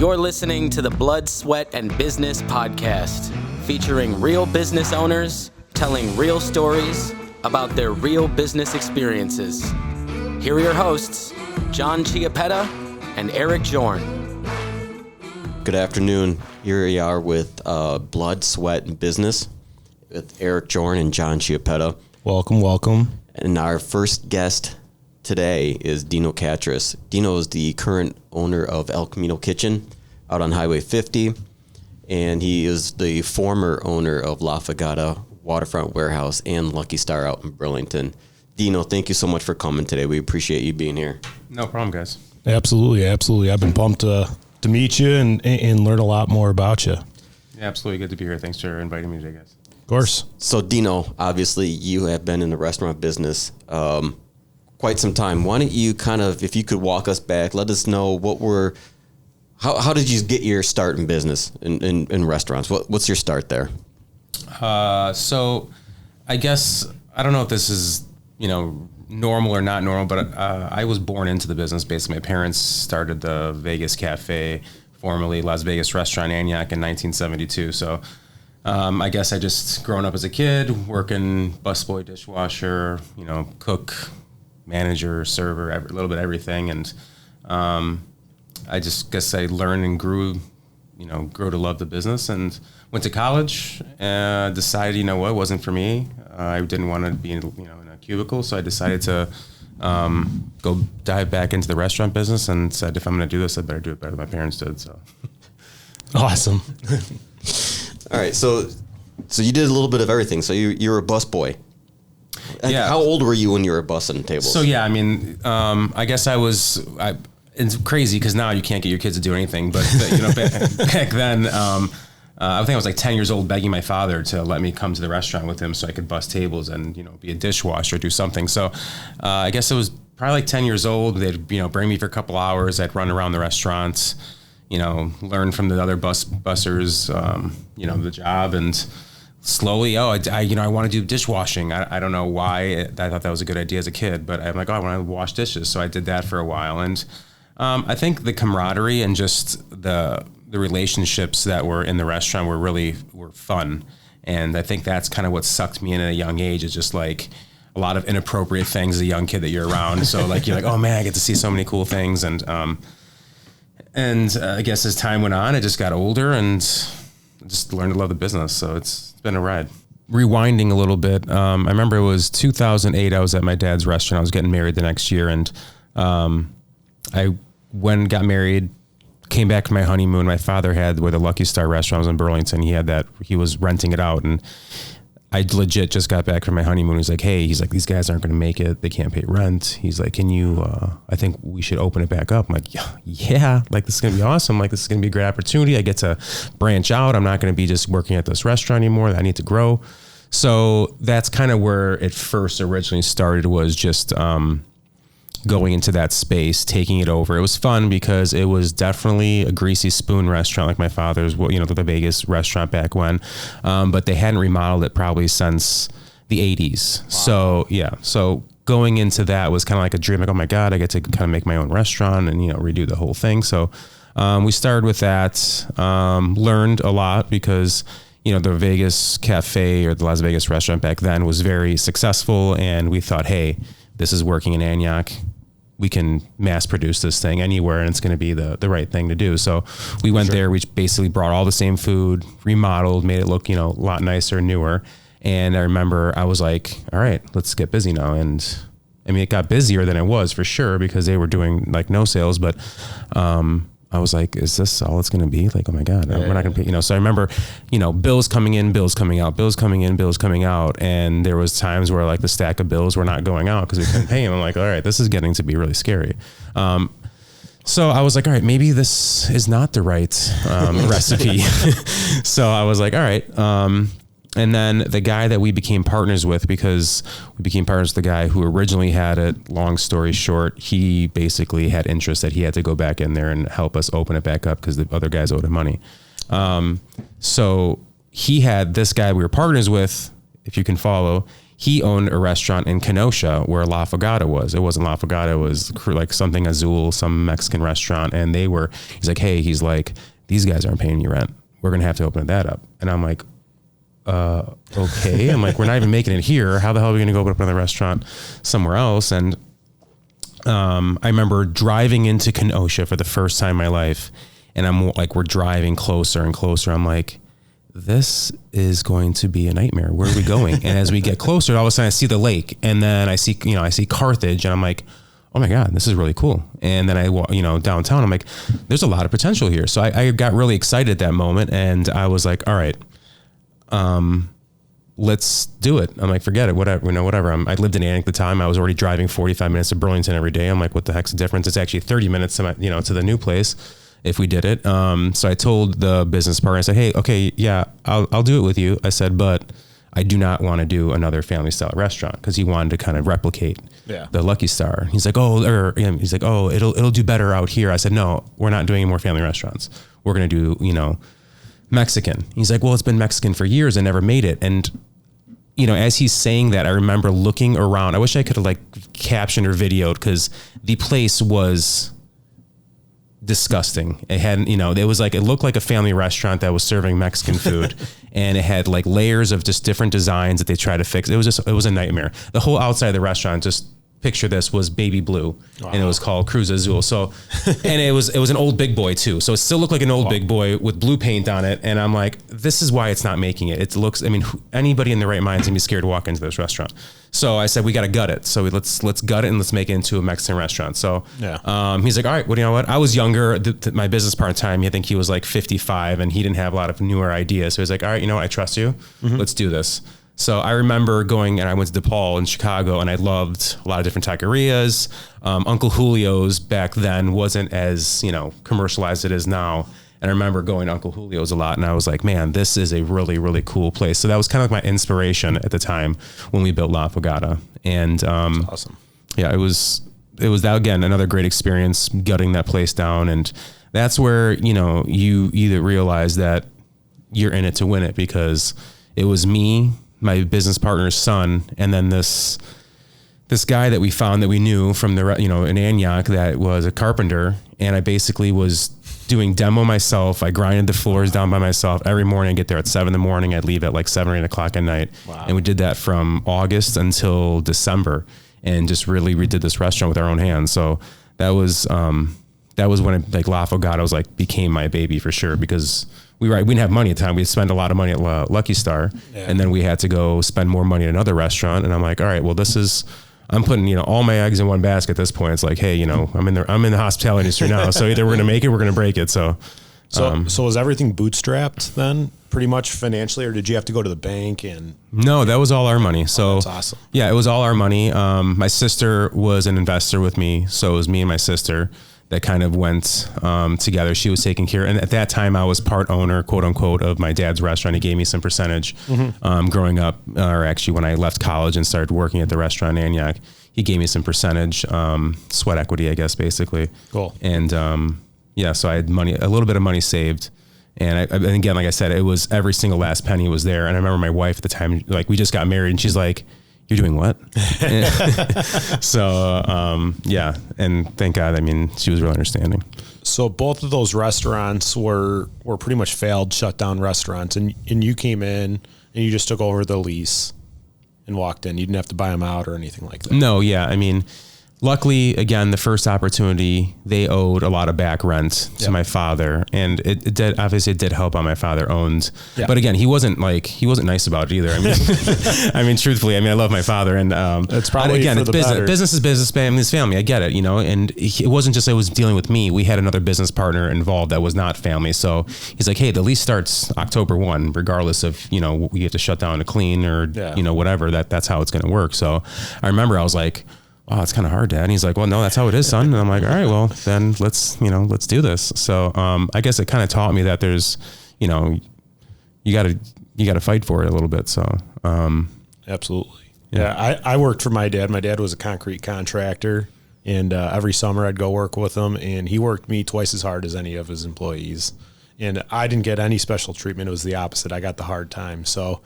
You're listening to the Blood, Sweat, and Business podcast, featuring real business owners telling real stories about their real business experiences. Here are your hosts, John Chiappetta and Eric Jorn. Good afternoon. Here we are with Blood, Sweat, and Business with Eric Jorn and John Chiappetta. Welcome. And our first guest today is Dino Katris. Dino is the current owner of El Camino Kitchen out on Highway 50, and he is the former owner of La Fagata Waterfront Warehouse and Lucky Star out in Burlington. Dino, thank you so much for coming today. We appreciate you being here. No problem, guys. Absolutely. I've been pumped to meet you and learn a lot more about you. Yeah, absolutely. Good to be here. Thanks for inviting me today, guys. Of course. So, Dino, obviously you have been in the restaurant business quite some time. Why don't you if you could walk us back, let us know how did you get your start in business in restaurants? What's your start there? So I guess, I don't know if this is, normal or not normal, but I was born into the business. Basically, my parents started the Vegas Cafe, formerly Las Vegas Restaurant Antioch, in 1972. So I guess I just grown up as a kid, working busboy, dishwasher, cook, manager, server, a little bit of everything. And I just guess I learned and grew to love the business, and went to college, decided, it wasn't for me. I didn't want to be in a cubicle. So I decided to go dive back into the restaurant business, and said, if I'm going to do this, I better do it better than my parents did. So Awesome. All right. So you did a little bit of everything. So you're a busboy. Yeah. How old were you when you were bussing tables? So yeah, I guess it's crazy because now you can't get your kids to do anything. But back then, I think I was like 10 years old, begging my father to let me come to the restaurant with him so I could bus tables and be a dishwasher, do something. So I guess it was probably like 10 years old. They'd bring me for a couple hours. I'd run around the restaurants, learn from the other bussers, the job, and slowly, I want to do dishwashing. I don't know why. I thought that was a good idea as a kid, but I'm like, I want to wash dishes. So I did that for a while. And I think the camaraderie and just the relationships that were in the restaurant were fun. And I think that's kind of what sucked me in at a young age. It's just like a lot of inappropriate things as a young kid that you're around. So like, you're like, oh man, I get to see so many cool things. And I guess as time went on, I just got older and just learned to love the business. So it's been a ride. Rewinding a little bit, I remember it was 2008. I was at my dad's restaurant. I was getting married the next year, and I got married, came back from my honeymoon. My father had where the Lucky Star restaurant was in Burlington. He was renting it out, and I legit just got back from my honeymoon. He's like, these guys aren't going to make it. They can't pay rent. He's like, can you, I think we should open it back up. I'm like, yeah, like this is going to be awesome. Like this is going to be a great opportunity. I get to branch out. I'm not going to be just working at this restaurant anymore. I need to grow. So that's kind of where it first originally started, was just, going into that space, taking it over. It was fun because it was definitely a greasy spoon restaurant, like my father's, the Vegas restaurant back when, but they hadn't remodeled it probably since the 80s. Wow. So yeah, so going into that was kind of like a dream. Like, oh my God, I get to kind of make my own restaurant and, redo the whole thing. So we started with that, learned a lot because, the Vegas Cafe, or the Las Vegas restaurant back then, was very successful. And we thought, hey, this is working in Antioch. We can mass produce this thing anywhere, and it's going to be the right thing to do. So we went there. We basically brought all the same food, remodeled, made it look, a lot nicer, newer. And I remember I was like, all right, let's get busy now. And it got busier than it was for sure, because they were doing like no sales, but I was like, is this all it's going to be? Like, oh my God, we're not going to pay, So I remember, bills coming in, bills coming out, bills coming in, bills coming out. And there was times where like the stack of bills were not going out because we couldn't pay them. I'm like, all right, this is getting to be really scary. So I was like, all right, maybe this is not the right recipe. So I was like, all right. And then the guy that we became partners with, because we became partners with the guy who originally had it, long story short, he basically had interest that he had to go back in there and help us open it back up because the other guys owed him money. So he had this guy we were partners with, if you can follow, he owned a restaurant in Kenosha where La Fogata was. It wasn't La Fogata, it was like something Azul, some Mexican restaurant. And he's like, hey, these guys aren't paying you rent. We're going to have to open that up. And I'm like, okay. I'm like, we're not even making it here. How the hell are we going to go open up another restaurant somewhere else? And I remember driving into Kenosha for the first time in my life. And I'm like, we're driving closer and closer. I'm like, this is going to be a nightmare. Where are we going? And as we get closer, all of a sudden I see the lake, and then I see Carthage, and I'm like, oh my God, this is really cool. And then I walk, downtown, I'm like, there's a lot of potential here. So I got really excited at that moment, and I was like, all right, let's do it. I'm like, forget it, whatever. I lived in Antioch at the time. I was already driving 45 minutes to Burlington every day. I'm like, what the heck's the difference? It's actually 30 minutes to to the new place if we did it. So I told the business partner, I said, hey, okay, yeah, I'll do it with you. I said, but I do not want to do another family style restaurant, because he wanted to kind of replicate the Lucky Star. He's like, it'll do better out here. I said, no, we're not doing any more family restaurants. We're going to do, Mexican. He's like, well, it's been Mexican for years. I never made it. And, as he's saying that, I remember looking around. I wish I could have captioned or videoed, because the place was disgusting. It had, it looked like a family restaurant that was serving Mexican food, and it had layers of just different designs that they tried to fix. It was a nightmare. The whole outside of the restaurant, just picture this, was baby blue. Wow. And it was called Cruz Azul. So, and it was an old big boy too. So it still looked like an old big boy with blue paint on it. And I'm like, this is why it's not making it. It looks, anybody in their right mind is gonna be scared to walk into this restaurant. So I said, we got to gut it. So let's gut it and let's make it into a Mexican restaurant. So he's like, all right, what? I was younger. My business partner at the time, I think he was 55, and he didn't have a lot of newer ideas. So he's like, all right, I trust you. Mm-hmm. Let's do this. So I remember going, and I went to DePaul in Chicago, and I loved a lot of different taquerias. Uncle Julio's back then wasn't as, commercialized as it is now. And I remember going to Uncle Julio's a lot, and I was like, man, this is a really, really cool place. So that was kind of my inspiration at the time when we built La Fogata. And That's awesome. Yeah, it was that, again, another great experience, gutting that place down. And that's where, you either realize that you're in it to win it, because it was me, my business partner's son, and then this guy that we found that we knew from in Antioch that was a carpenter. And I basically was doing demo myself. I grinded the floors down by myself every morning. I'd get there at 7 a.m. I'd leave at 7 or 8 o'clock at night. Wow. And we did that from August until December, and just really redid this restaurant with our own hands. So that was when La Fogata became my baby for sure, because we didn't have money at the time. We'd spend a lot of money at Lucky Star, and then we had to go spend more money at another restaurant. And I'm like, all right, well, I'm putting, all my eggs in one basket at this point. It's like, hey, I'm in the hospitality industry now. So either we're going to make it, we're going to break it. So was everything bootstrapped then, pretty much financially, or did you have to go to the bank? And no, that was all our money. So that's awesome. Yeah, it was all our money. My sister was an investor with me. So it was me and my sister that kind of went together. She was taking care. And at that time I was part owner, quote unquote, of my dad's restaurant. He gave me some percentage growing up, or actually when I left college and started working at the restaurant in Antioch, he gave me some percentage, sweat equity, I guess, basically. Cool. And so I had a little bit of money saved. And again, like I said, it was every single last penny was there. And I remember my wife at the time, we just got married, and she's like, you're doing what? So, and thank God, she was really understanding. So both of those restaurants were pretty much failed, shut down restaurants, and you came in and you just took over the lease and walked in. You didn't have to buy them out or anything like that. No, yeah. Luckily, again, the first opportunity, they owed a lot of back rent to my father, and it did help out. My father owned, but again, he wasn't nice about it either. Truthfully, I love my father, and it's probably again, for it's the business. better. Business is business, family's family. I get it, and it wasn't just I was dealing with me. We had another business partner involved that was not family. So he's like, hey, the lease starts October 1, regardless of we have to shut down to clean or whatever. That's how it's going to work. So I remember I was like, oh, it's kind of hard, Dad. And he's like, well, no, that's how it is, son. And I'm like, all right, well, then let's do this. So, I guess it kind of taught me that there's, you gotta fight for it a little bit. So, Absolutely. Yeah. I worked for my dad. My dad was a concrete contractor, and every summer I'd go work with him, and he worked me twice as hard as any of his employees. And I didn't get any special treatment. It was the opposite. I got the hard time. So,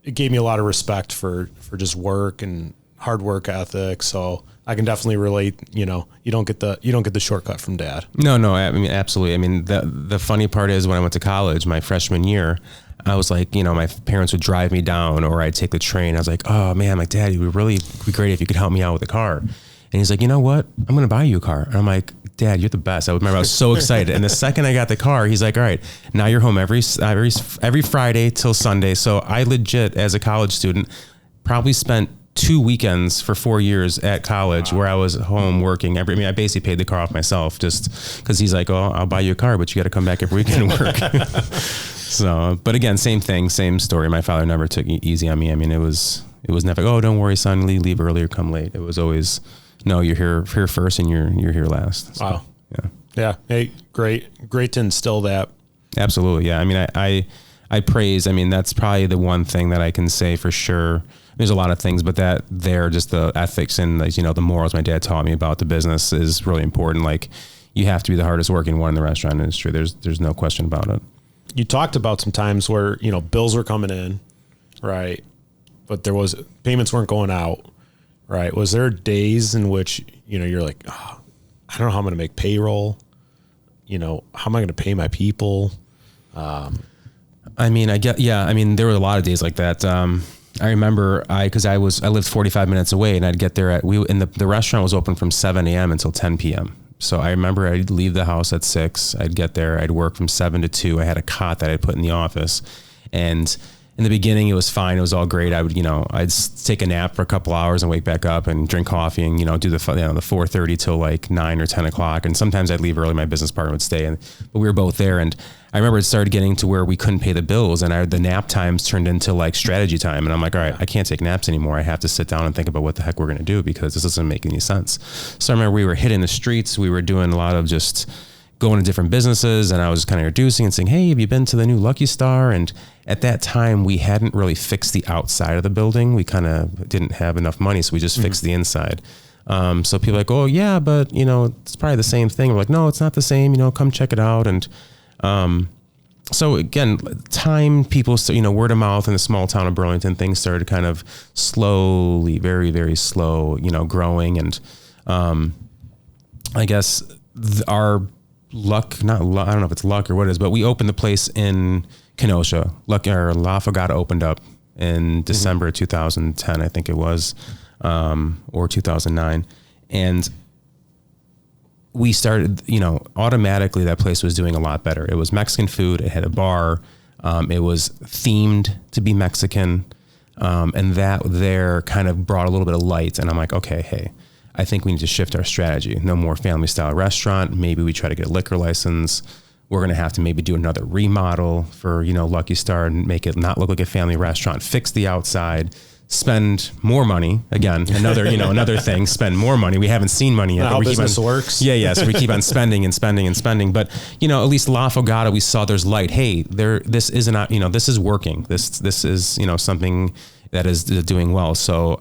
it gave me a lot of respect for just work and hard work ethic. So I can definitely relate. You don't get the shortcut from dad. No, I mean, absolutely. I mean, the funny part is when I went to college, my freshman year, I was like, my parents would drive me down or I'd take the train. I was like, oh man, like, Dad, it would really be great if you could help me out with a car. And he's like, you know what? I'm going to buy you a car. And I'm like, Dad, you're the best. I remember I was so excited. And the second I got the car, he's like, all right, now you're home every Friday till Sunday. So I legit, as a college student, probably spent 2 weekends for 4 years at college where I was home working. I basically paid the car off myself just because he's like, oh, I'll buy you a car, but you got to come back every weekend and work. So, but again, same thing, same story. My father never took it easy on me. I mean, it was never, oh, don't worry, son, leave early or come late. It was always, no, you're here first and you're here last. So, wow. Yeah. Yeah. Hey, great to instill that. Absolutely. Yeah. I mean, I praise, I mean, that's probably the one thing that I can say for sure. There's a lot of things, but just the ethics and the morals my dad taught me about the business is really important. Like, you have to be the hardest working one in the restaurant industry. There's no question about it. You talked about some times where, bills were coming in, right? But payments weren't going out, right? Was there days in which, you're like, oh, I don't know how I'm going to make payroll. How am I going to pay my people? I mean, there were a lot of days like that. I remember because I lived 45 minutes away and I'd get there the restaurant was open from 7 a.m. until 10 p.m. So I remember I'd leave the house at 6. I'd get there. I'd work from 7 to 2. I had a cot that I'd put in the office. And in the beginning, it was fine. It was all great. I would, I'd take a nap for a couple hours and wake back up and drink coffee and, do the 4:30 till like 9 or 10 o'clock. And sometimes I'd leave early. My business partner would stay. But we were both there. And I remember it started getting to where we couldn't pay the bills and the nap times turned into like strategy time. And I'm like, all right, I can't take naps anymore. I have to sit down and think about what the heck we're going to do because this doesn't make any sense. So I remember we were hitting the streets. We were doing a lot of just going to different businesses and I was kind of introducing and saying, hey, have you been to the new Lucky Star? And at that time we hadn't really fixed the outside of the building. We kind of didn't have enough money. So we just fixed the inside. So people are like, oh yeah, but it's probably the same thing. We're like, no, it's not the same, come check it out. And, so again, people, word of mouth in the small town of Burlington, things started kind of slowly, very, very slow, growing. And, I guess our luck, I don't know if it's luck or what it is, but we opened the place in Kenosha. La Fogata opened up in December 2010, I think it was, or 2009. And we started, automatically that place was doing a lot better. It was Mexican food. It had a bar. It was themed to be Mexican. And that there kind of brought a little bit of light. And I'm like, okay, hey, I think we need to shift our strategy. No more family style restaurant. Maybe we try to get a liquor license. We're going to have to maybe do another remodel for, Lucky Star and make it not look like a family restaurant, fix the outside, spend more money. Again, another thing, spend more money. We haven't seen money yet. How business works. Yeah. So we keep on spending and spending and spending. But, at least La Fogata, we saw there's light. Hey, this isn't, this is working. This is, something that is doing well. So,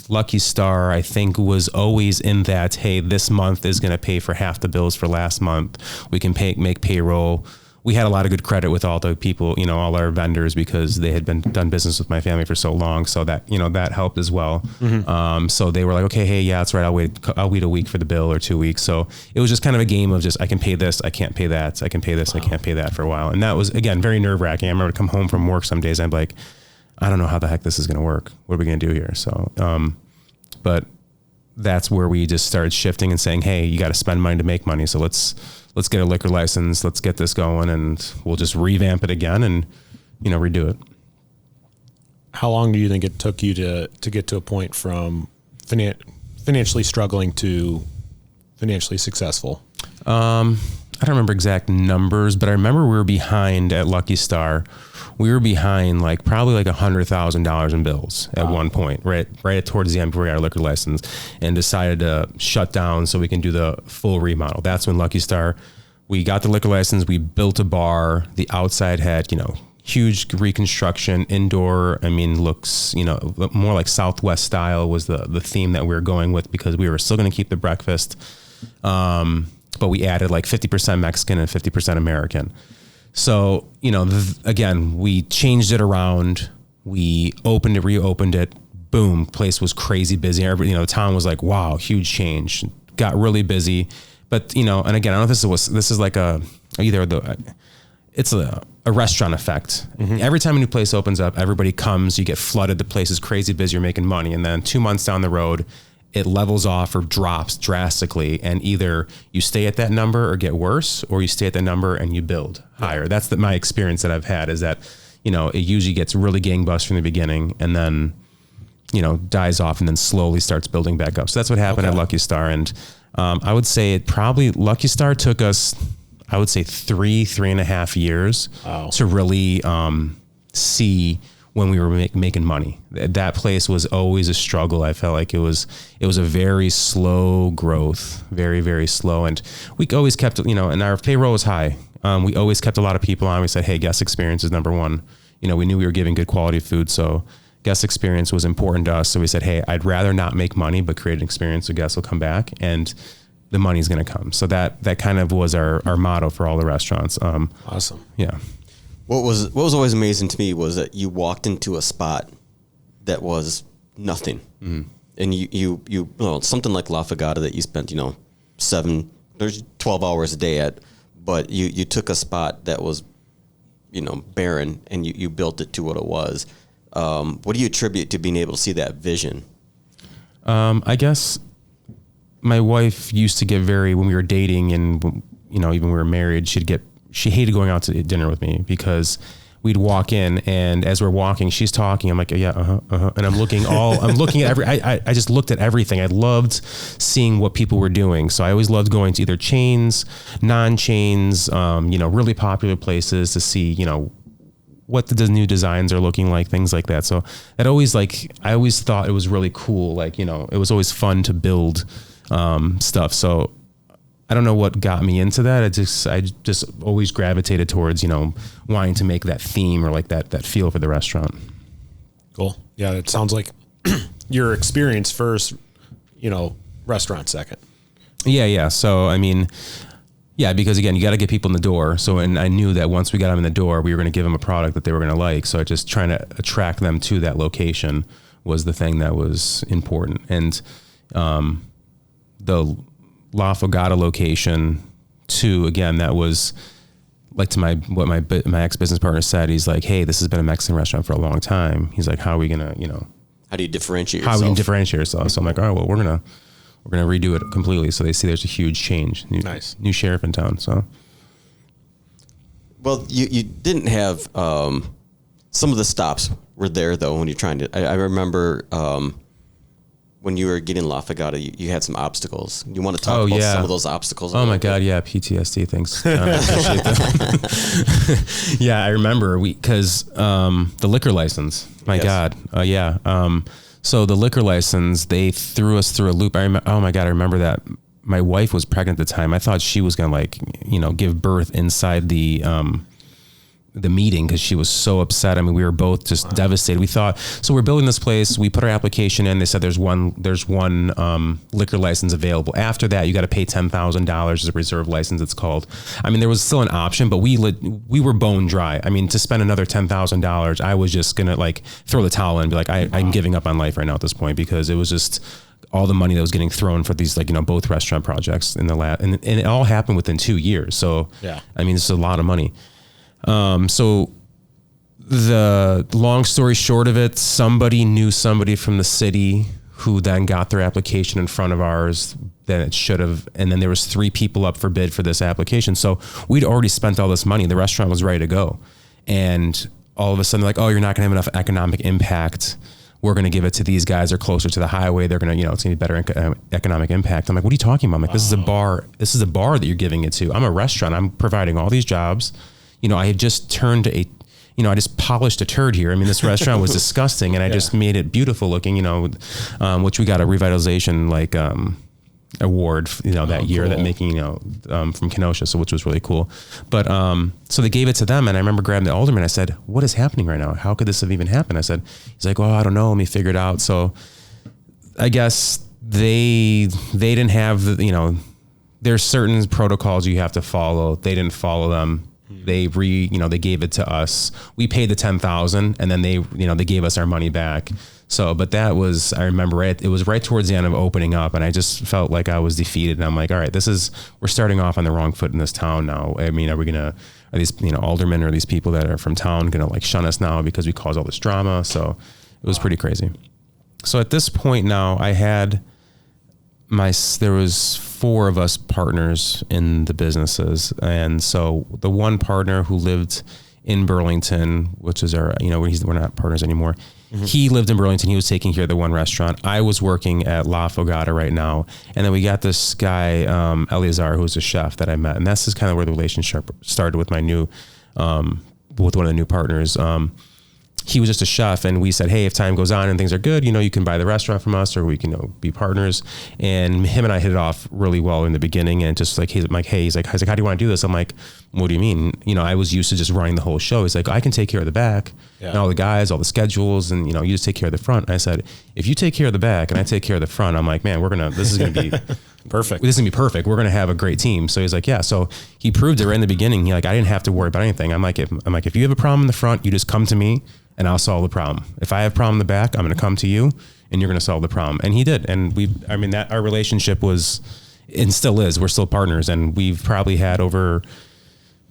Lucky Star, I think, was always in that, hey, this month is going to pay for half the bills for last month. We can make payroll. We had a lot of good credit with all the people, all our vendors because they had done business with my family for so long. So that, that helped as well. So they were like, okay, hey, yeah, that's right. I'll wait a week for the bill or 2 weeks. So it was just kind of a game of just, I can pay this, I can't pay that. I can pay this, I can't pay that for a while. And that was, again, very nerve wracking. I remember to come home from work some days and I'd be like, I don't know how the heck this is going to work. What are we going to do here? So, but that's where we just started shifting and saying, hey, you got to spend money to make money. So let's get a liquor license. Let's get this going and we'll just revamp it again and, redo it. How long do you think it took you to get to a point from financially struggling to financially successful? I don't remember exact numbers, but I remember we were behind at Lucky Star. We were behind probably $100,000 in bills at one point, right towards the end before we got our liquor license, and decided to shut down so we can do the full remodel. That's when Lucky Star, we got the liquor license, we built a bar. The outside had, huge reconstruction, indoor. Looks, more like Southwest style was the theme that we were going with because we were still going to keep the breakfast. But we added 50% Mexican and 50% American. So, again, we changed it around. We opened it, reopened it. Boom, place was crazy busy. Everybody, the town was like, wow, huge change. Got really busy. But, and again, I don't know if this is like it's a restaurant effect. Mm-hmm. Every time a new place opens up, everybody comes, you get flooded. The place is crazy busy. You're making money. And then 2 months down the road, it levels off or drops drastically. And either you stay at that number or get worse, or you stay at that number and you build higher. That's my experience that I've had is that, it usually gets really gangbusters from the beginning and then, dies off and then slowly starts building back up. So that's what happened at Lucky Star. And I would say Lucky Star took us, I would say 3.5 years to really see when we were making money. That place was always a struggle. I felt like it was a very slow growth, very, very slow. And we always kept, and our payroll was high. We always kept a lot of people on. We said, hey, guest experience is number one. We knew we were giving good quality food. So guest experience was important to us. So we said, hey, I'd rather not make money, but create an experience so guests will come back and the money's going to come. So that kind of was our motto for all the restaurants. Awesome. Yeah. What was always amazing to me was that you walked into a spot that was nothing. Mm-hmm. And you something like La Fagata that you spent, 12 hours a day at, but you took a spot that was, barren and you built it to what it was. What do you attribute to being able to see that vision? I guess my wife used to get when we were dating and, even when we were married, she hated going out to dinner with me because we'd walk in and as we're walking, she's talking. I'm like, yeah, and I'm looking at I just looked at everything. I loved seeing what people were doing. So I always loved going to either chains, non-chains, really popular places to see, what the new designs are looking like, things like that. So I always thought it was really cool. Like, it was always fun to build stuff. So I don't know what got me into that. I just always gravitated towards, wanting to make that theme or like that feel for the restaurant. Cool. Yeah. It sounds like your experience first, restaurant second. Yeah. So, because again, you got to get people in the door. So, and I knew that once we got them in the door, we were going to give them a product that they were going to like. So just trying to attract them to that location was the thing that was important. And, the La Fogata location too, again, that was like to what my ex-business partner said. He's like, hey, this has been a Mexican restaurant for a long time. He's like, how are we going to, how do you differentiate yourself? How we can differentiate ourselves. So I'm like, all right, well, we're going to redo it completely. So they see there's a huge change. New sheriff in town. So. Well, you didn't have, some of the stops were there though, when you're trying to, I remember, when you were getting La Fagata, you had some obstacles. You want to talk about some of those obstacles? Oh my God, yeah, PTSD. Thanks. I appreciate that. Yeah, I remember because the liquor license. My God, so the liquor license, they threw us through a loop. Oh my God, I remember that. My wife was pregnant at the time. I thought she was gonna give birth inside the meeting because she was so upset. We were both just devastated. We thought, so we're building this place. We put our application in. They said there's one liquor license available. After that, you got to pay $10,000 as a reserve license. It's called. There was still an option, but we were bone dry. To spend another $10,000, I was just gonna throw the towel in and be like, I'm giving up on life right now at this point because it was just all the money that was getting thrown for these both restaurant projects in the and it all happened within 2 years. So yeah, this is a lot of money. So the long story short of it, somebody knew somebody from the city who then got their application in front of ours than it should have. And then there was 3 people up for bid for this application. So we'd already spent all this money. The restaurant was ready to go. And all of a sudden, like, oh, you're not going to have enough economic impact. We're going to give it to these guys. They're closer to the highway. They're going to, it's going to be better economic impact. I'm like, what are you talking about? I'm like, this is a bar. This is a bar that you're giving it to. I'm a restaurant. I'm providing all these jobs. I had just turned I just polished a turd here. This restaurant was disgusting and I just made it beautiful looking, which we got a revitalization award, that year, cool. That making, from Kenosha. So, which was really cool. But, so they gave it to them and I remember grabbing the alderman. I said, what is happening right now? How could this have even happened? I said, he's like, oh, I don't know. Let me figure it out. So I guess they didn't have there's certain protocols you have to follow. They didn't follow them. They they gave it to us. We paid the 10,000 and then they gave us our money back. So, but that was, I remember it was right towards the end of opening up, and I just felt like I was defeated. And I'm like, all right, we're starting off on the wrong foot in this town now. I mean, are these, aldermen or these people that are from town going to like shun us now because we caused all this drama? So it was pretty crazy. So at this point now there was 4 of us partners in the businesses. And so the one partner who lived in Burlington, which is our, we're not partners anymore. Mm-hmm. He lived in Burlington. He was taking care of the one restaurant. I was working at La Fogata right now. And then we got this guy, Eleazar, who's a chef that I met. And that's just kind of where the relationship started with my with one of the new partners. He was just a chef, and we said, hey, if time goes on and things are good, you can buy the restaurant from us, or we can be partners. And him and I hit it off really well in the beginning, and just like, he's like, how do you want to do this? I'm like, what do you mean? I was used to just running the whole show. He's like, I can take care of the back and all the guys, all the schedules, and you just take care of the front. And I said, if you take care of the back and I take care of the front, I'm like, man, this is going to be perfect. This is going to be perfect. We're going to have a great team. So he's like, yeah. So he proved it right in the beginning. I didn't have to worry about anything. I'm like, if you have a problem in the front, you just come to me and I'll solve the problem. If I have a problem in the back, I'm going to come to you and you're going to solve the problem. And he did. And that our relationship was, and still is, we're still partners. And we've probably had over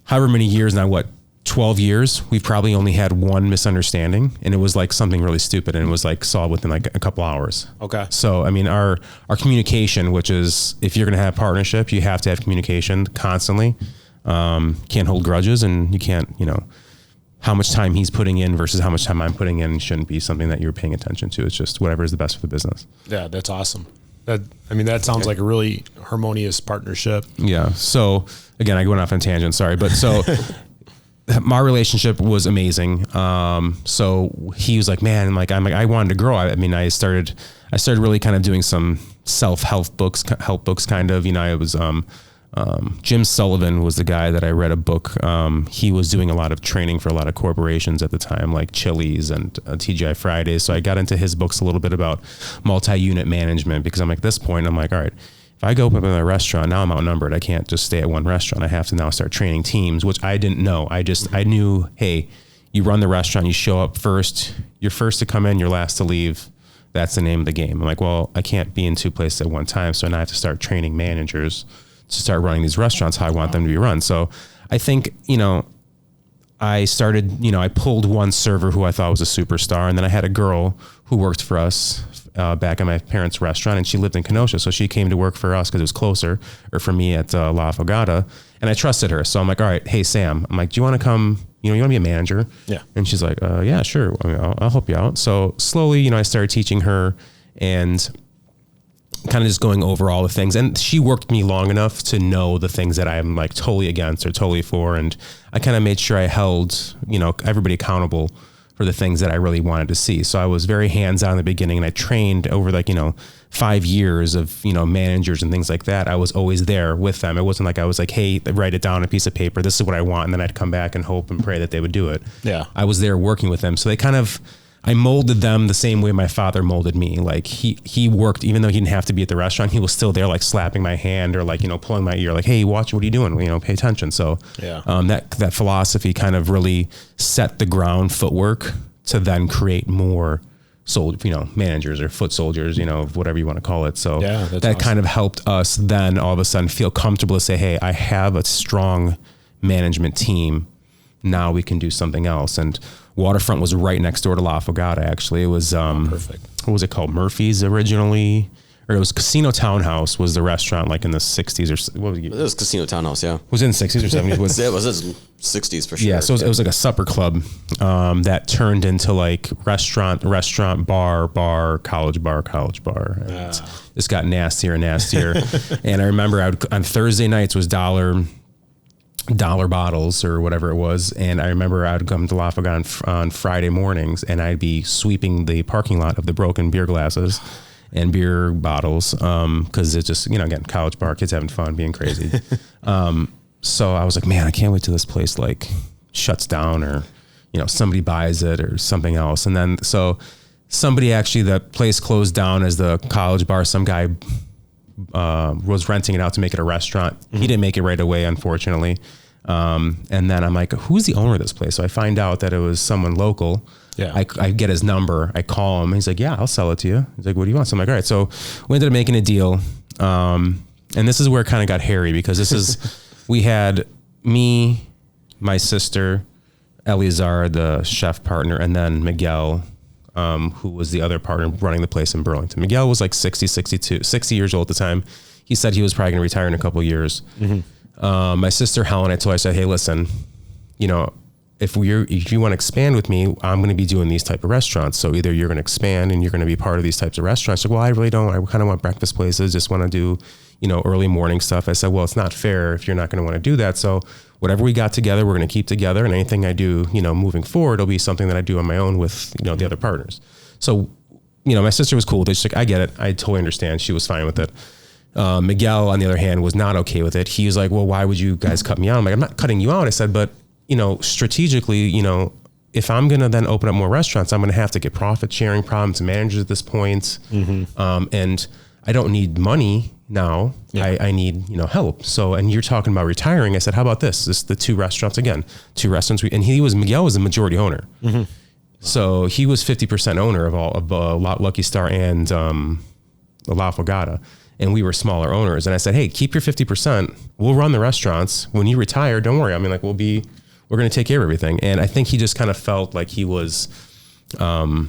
however many years now, 12 years, we've probably only had one misunderstanding, and it was like something really stupid, and it was like solved within like a couple hours. Okay. So, our communication, which is, if you're going to have partnership, you have to have communication constantly. Can't hold grudges, and you can't, how much time he's putting in versus how much time I'm putting in shouldn't be something that you're paying attention to. It's just whatever is the best for the business. Yeah, that's awesome. That sounds like a really harmonious partnership. Yeah. So again, I went off on a tangent, sorry. But so my relationship was amazing. So he was like, man, I wanted to grow. I started really kind of doing some help books kind of, I was, Jim Sullivan was the guy that I read a book. He was doing a lot of training for a lot of corporations at the time, like Chili's and TGI Fridays. So I got into his books a little bit about multi-unit management, because I'm at this point, I'm like, all right, if I go open up a restaurant, now I'm outnumbered. I can't just stay at one restaurant. I have to now start training teams, which I didn't know. I knew, hey, you run the restaurant, you show up first, you're first to come in, you're last to leave. That's the name of the game. I'm like, well, I can't be in 2 places at one time. So now I have to start training managers to start running these restaurants how I want them to be run. So I think, I started, I pulled one server who I thought was a superstar. And then I had a girl who worked for us back at my parents' restaurant, and she lived in Kenosha. So she came to work for us because it was closer, or for me at La Fogata. And I trusted her. So I'm like, all right, hey, Sam, I'm like, do you want to come, you want to be a manager? Yeah. And she's like, yeah, sure. I'll help you out. So slowly, I started teaching her and kind of just going over all the things. And she worked me long enough to know the things that I'm like totally against or totally for. And I kind of made sure I held, everybody accountable for the things that I really wanted to see. So I was very hands-on in the beginning, and I trained over 5 years of, managers and things like that. I was always there with them. It wasn't like I was like, hey, write it down on a piece of paper. This is what I want. And then I'd come back and hope and pray that they would do it. Yeah. I was there working with them. So they I molded them the same way my father molded me. Like he worked, even though he didn't have to be at the restaurant, he was still there, like slapping my hand or pulling my ear, like, hey, watch, what are you doing? Pay attention. So yeah. That philosophy kind of really set the ground footwork to then create more managers or foot soldiers, whatever you want to call it. So yeah, that awesome. kind of helped us then all of a sudden feel comfortable to say, hey, I have a strong management team. Now we can do something else. And Waterfront was right next door to La Fogata. Actually, it was perfect. What was it called? Murphy's originally, or it was Casino Townhouse was the restaurant, like in the 60s or what was it? It was Casino Townhouse, yeah. Was it in the 60s or 70s? It was 60s for sure. Yeah, so it was like a supper club that turned into like restaurant, bar, college bar. And this got nastier and nastier. And I remember on Thursday nights was dollar bottles or whatever it was. And I remember I'd come to La Fogata on Friday mornings, and I'd be sweeping the parking lot of the broken beer glasses and beer bottles. Cause it's just, again, college bar, kids having fun, being crazy. So I was like, man, I can't wait till this place like shuts down or, somebody buys it or something else. And then, so somebody actually, that place closed down as the college bar. Some guy was renting it out to make it a restaurant. Mm-hmm. He didn't make it right away, unfortunately. And then I'm like, who's the owner of this place? So I find out that it was someone local. Yeah. I get his number. I call him. He's like, yeah, I'll sell it to you. He's like, what do you want? So I'm like, all right. So we ended up making a deal. And this is where it kind of got hairy because we had me, my sister, Eleazar, the chef partner, and then Miguel, who was the other partner running the place in Burlington. Miguel was like 60 years old at the time. He said he was probably going to retire in a couple of years. Mm-hmm. My sister Helen, I said, hey, listen, if you want to expand with me, I'm going to be doing these type of restaurants. So either you're going to expand and you're going to be part of these types of restaurants. Like, well, I really don't. I kind of want breakfast places. Just want to do, early morning stuff. I said, well, it's not fair if you're not going to want to do that. So whatever we got together, we're going to keep together. And anything I do, moving forward, it'll be something that I do on my own with, the other partners. So, my sister was cool. She's like, I get it. I totally understand. She was fine with it. Miguel, on the other hand, was not okay with it. He was like, well, why would you guys cut me out? I'm like, I'm not cutting you out. I said, but strategically, if I'm going to then open up more restaurants, I'm going to have to get profit sharing problems to managers at this point. Mm-hmm. And I don't need money now. Yeah. I need, help. So, and you're talking about retiring. I said, how about this? This is the two restaurants. Miguel was the majority owner. Mm-hmm. So he was 50% owner of Lucky Star and La Fogata. And we were smaller owners. And I said, hey, keep your 50%. We'll run the restaurants. When you retire, don't worry. I mean, like, we're going to take care of everything. And I think he just kind of felt like he was not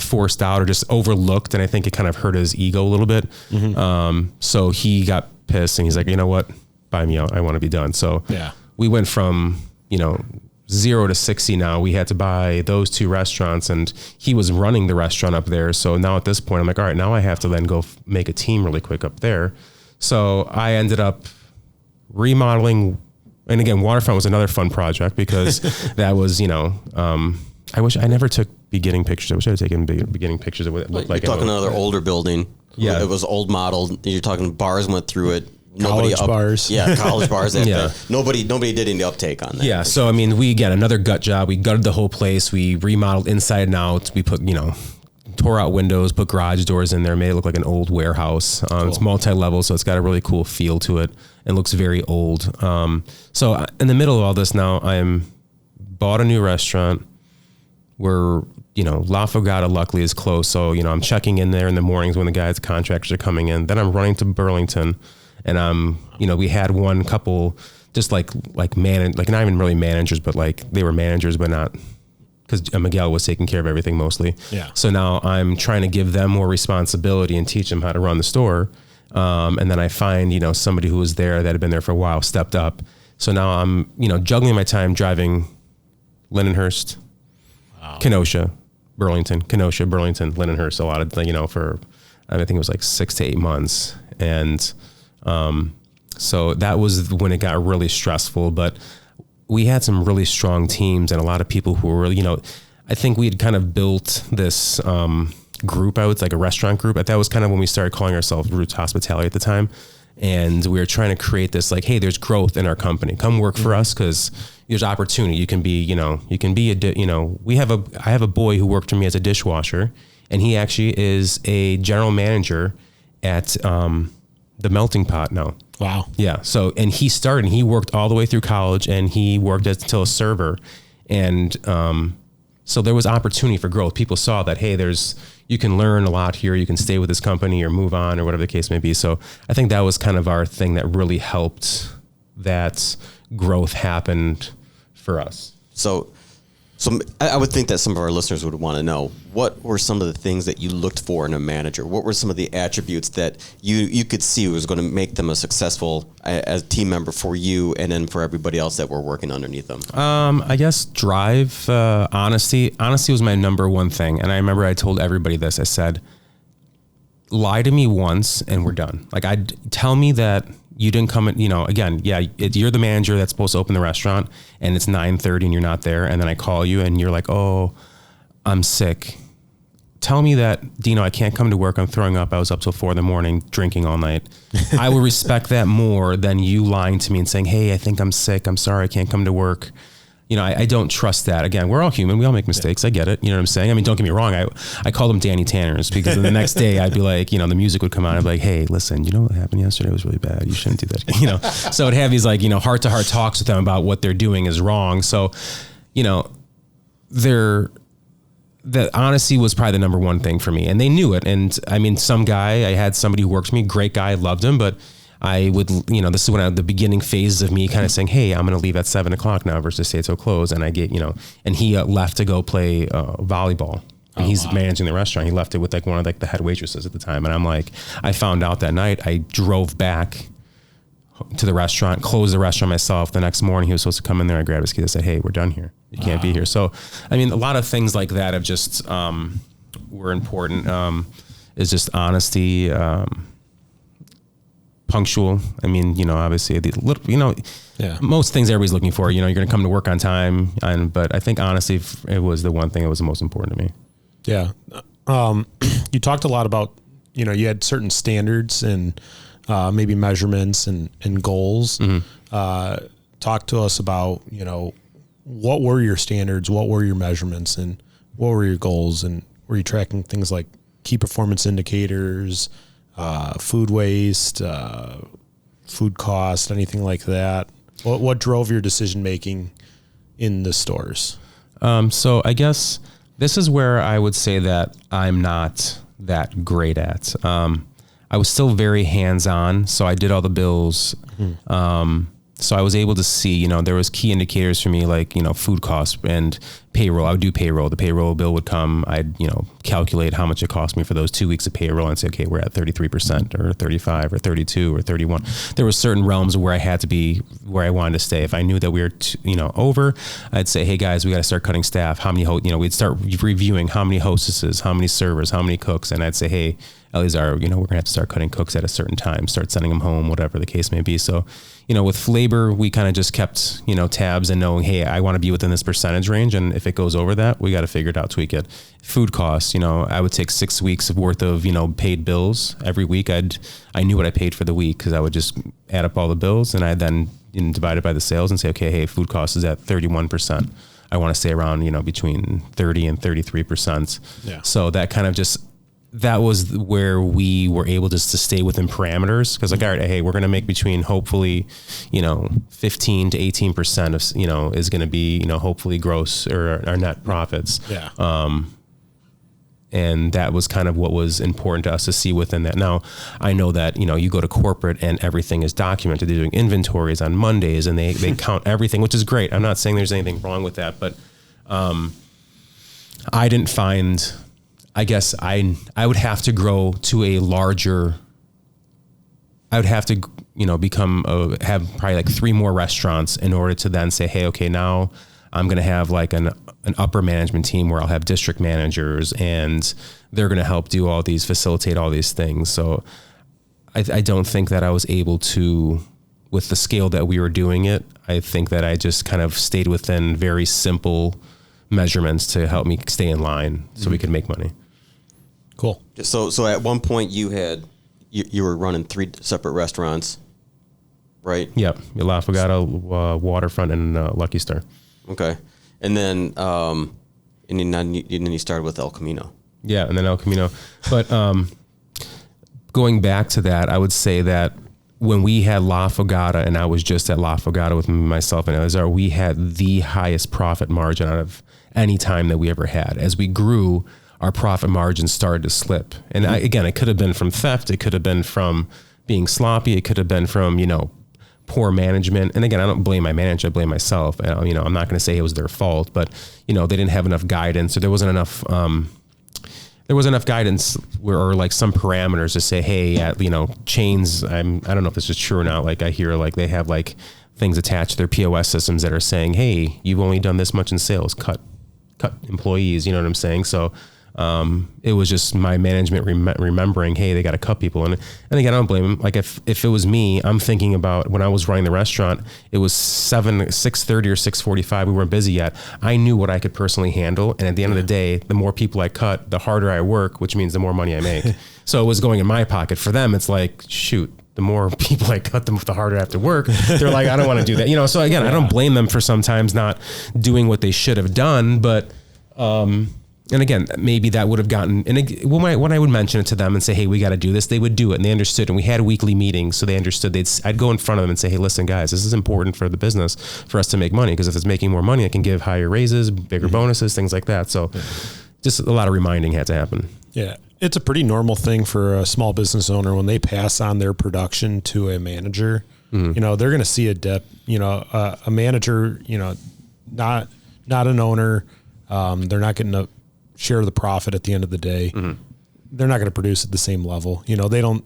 forced out or just overlooked. And I think it kind of hurt his ego a little bit. Mm-hmm. So he got pissed and he's like, you know what? Buy me out. I want to be done. So we went from, 0 to 60 now. We had to buy those two restaurants and he was running the restaurant up there. So now at this point, I'm like, all right, now I have to then go make a team really quick up there. So I ended up remodeling. And again, Waterfront was another fun project because that was, I wish I never took beginning pictures. I wish I had taken beginning pictures of what it looked like. You're talking another older building. Yeah. It was old model. You're talking bars went through it. College bars. Yeah, college bars. Nobody did any uptake on that. Yeah, so I mean, another gut job. We gutted the whole place. We remodeled inside and out. We put, tore out windows, put garage doors in there, made it look like an old warehouse. Cool. It's multi-level, so it's got a really cool feel to it and looks very old. So in the middle of all this now, bought a new restaurant. We're, La Fogata luckily is close. So, I'm checking in there in the mornings when the contractors are coming in. Then I'm running to Burlington. And we had one couple just not even really managers, but like they were managers, but not because Miguel was taking care of everything mostly. Yeah. So now I'm trying to give them more responsibility and teach them how to run the store. And then I find, somebody who was there that had been there for a while stepped up. So now I'm, juggling my time driving Lindenhurst, Kenosha, Burlington, Lindenhurst, a lot of, for, I think it was like 6 to 8 months. And, so that was when it got really stressful, but we had some really strong teams and a lot of people who were really, I think we had kind of built this, group out, like a restaurant group. That was kind of when we started calling ourselves Roots Hospitality at the time. And we were trying to create this like, hey, there's growth in our company. Come work for us because there's opportunity. You can be, I have a boy who worked for me as a dishwasher and he actually is a general manager at, the Melting Pot now. Wow. Yeah. So, and he worked all the way through college and he worked until a server. And, so there was opportunity for growth. People saw that, hey, you can learn a lot here. You can stay with this company or move on or whatever the case may be. So I think that was kind of our thing that really helped that growth happen for us. So I would think that some of our listeners would want to know, what were some of the things that you looked for in a manager? What were some of the attributes that you could see was going to make them a successful as a team member for you and then for everybody else that were working underneath them? I guess drive, honesty. Honesty was my number one thing. And I remember I told everybody this. I said, lie to me once and we're done. Like, tell me that you didn't come in, again, you're the manager that's supposed to open the restaurant and it's 9:30 and you're not there. And then I call you and you're like, oh, I'm sick. Tell me that, Dino, I can't come to work. I'm throwing up. I was up till 4 a.m. drinking all night. I will respect that more than you lying to me and saying, hey, I think I'm sick. I'm sorry. I can't come to work. I don't trust that. Again, we're all human. We all make mistakes. I get it. You know what I'm saying? I mean, don't get me wrong. I call them Danny Tanners because the next day I'd be like, the music would come on. I'd be like, hey, listen, you know what happened yesterday was really bad. You shouldn't do that. So I'd have these like, heart to heart talks with them about what they're doing is wrong. So, that honesty was probably the number one thing for me, and they knew it. And I mean, I had somebody who worked for me, great guy, loved him, but I would, this is when I had the beginning phases of me kind of saying, hey, I'm going to leave at 7:00 now versus say it's so close. And I get, and he left to go play volleyball. And he's managing the restaurant. He left it with like one of like the head waitresses at the time. And I'm like, I found out that night. I drove back to the restaurant, closed the restaurant myself. The next morning he was supposed to come in there. I grabbed his keys and said, hey, we're done here. You can't be here. So, I mean, a lot of things like that have just were important. Is just honesty, punctual. I mean, obviously, most things everybody's looking for. You're going to come to work on time, but I think honesty, it was the one thing that was the most important to me. Yeah, you talked a lot about you had certain standards and maybe measurements and goals. Mm-hmm. Talk to us about what were your standards, what were your measurements, and what were your goals, and were you tracking things like key performance indicators, food waste, food cost, anything like that? What drove your decision making in the stores? So I guess this is where I would say that I'm not that great at. I was still very hands-on, so I did all the bills. Mm-hmm. So I was able to see, there was key indicators for me, like, food costs and payroll. I would do payroll. The payroll bill would come. I'd, calculate how much it cost me for those 2 weeks of payroll and say, okay, we're at 33% or 35 or 32 or 31. There were certain realms where I had to be where I wanted to stay. If I knew that we were, over, I'd say, hey guys, we got to start cutting staff. How many, we'd start reviewing how many hostesses, how many servers, how many cooks. And I'd say, hey, Eleazar, we're going to have to start cutting cooks at a certain time, start sending them home, whatever the case may be. So, with labor, we kind of just kept, tabs and knowing, hey, I want to be within this percentage range. And if it goes over that, we got to figure it out, tweak it. Food costs, I would take 6 weeks worth of, paid bills every week. I knew what I paid for the week because I would just add up all the bills and I then divide it by the sales and say, okay, hey, food cost is at 31%. I want to stay around, between 30 and 33%. Yeah. So that kind of just, that was where we were able just to stay within parameters. Cause like, all right, hey, we're going to make between hopefully, 15 to 18% of, is going to be, hopefully gross or our net profits. Yeah. And that was kind of what was important to us to see within that. Now, I know that, you go to corporate and everything is documented. They're doing inventories on Mondays and they count everything, which is great. I'm not saying there's anything wrong with that, but I didn't find, I guess I would have to grow to a larger, I would have to, have probably like 3 more restaurants in order to then say, hey, okay, now I'm going to have like an upper management team where I'll have district managers and they're going to help do all these, facilitate all these things. So I don't think that I was able to, with the scale that we were doing it, I think that I just kind of stayed within very simple measurements to help me stay in line so we could make money. Cool. So at one point you were running 3 separate restaurants, right? Yep. La Fogata, Waterfront, and Lucky Star. Okay. And then then you started with El Camino. Yeah, and then El Camino. But going back to that, I would say that when we had La Fogata, and I was just at La Fogata with myself and Eleazar, we had the highest profit margin out of any time that we ever had. As we grew, our profit margin started to slip. And again, it could have been from theft. It could have been from being sloppy. It could have been from, poor management. And again, I don't blame my manager. I blame myself. I'm not going to say it was their fault, but, they didn't have enough guidance or there wasn't enough guidance or like some parameters to say, hey, at, chains, I don't know if this is true or not. Like I hear like they have like things attached to their POS systems that are saying, hey, you've only done this much in sales, cut employees. You know what I'm saying? So, it was just my management remembering, hey, they got to cut people. And again, I don't blame them. Like if it was me, I'm thinking about when I was running the restaurant, it was 6:30 or 6:45. We weren't busy yet. I knew what I could personally handle. And at the end of the day, the more people I cut, the harder I work, which means the more money I make. So it was going in my pocket. For them, it's like, shoot, the more people I cut them, the harder I have to work. They're like, I don't want to do that. You know, so again, I don't blame them for sometimes not doing what they should have done, but, and again, maybe that would have gotten, and when I would mention it to them and say, hey, we got to do this, they would do it. And they understood. And we had weekly meetings. So they understood. I'd go in front of them and say, hey, listen, guys, this is important for the business for us to make money. Because if it's making more money, I can give higher raises, bigger bonuses, things like that. So just a lot of reminding had to happen. Yeah. It's a pretty normal thing for a small business owner when they pass on their production to a manager. You know, they're going to see a dip. You know, a manager, you know, not an owner. They're not getting a share the profit at the end of the day. They're not going to produce at the same level. You know, they don't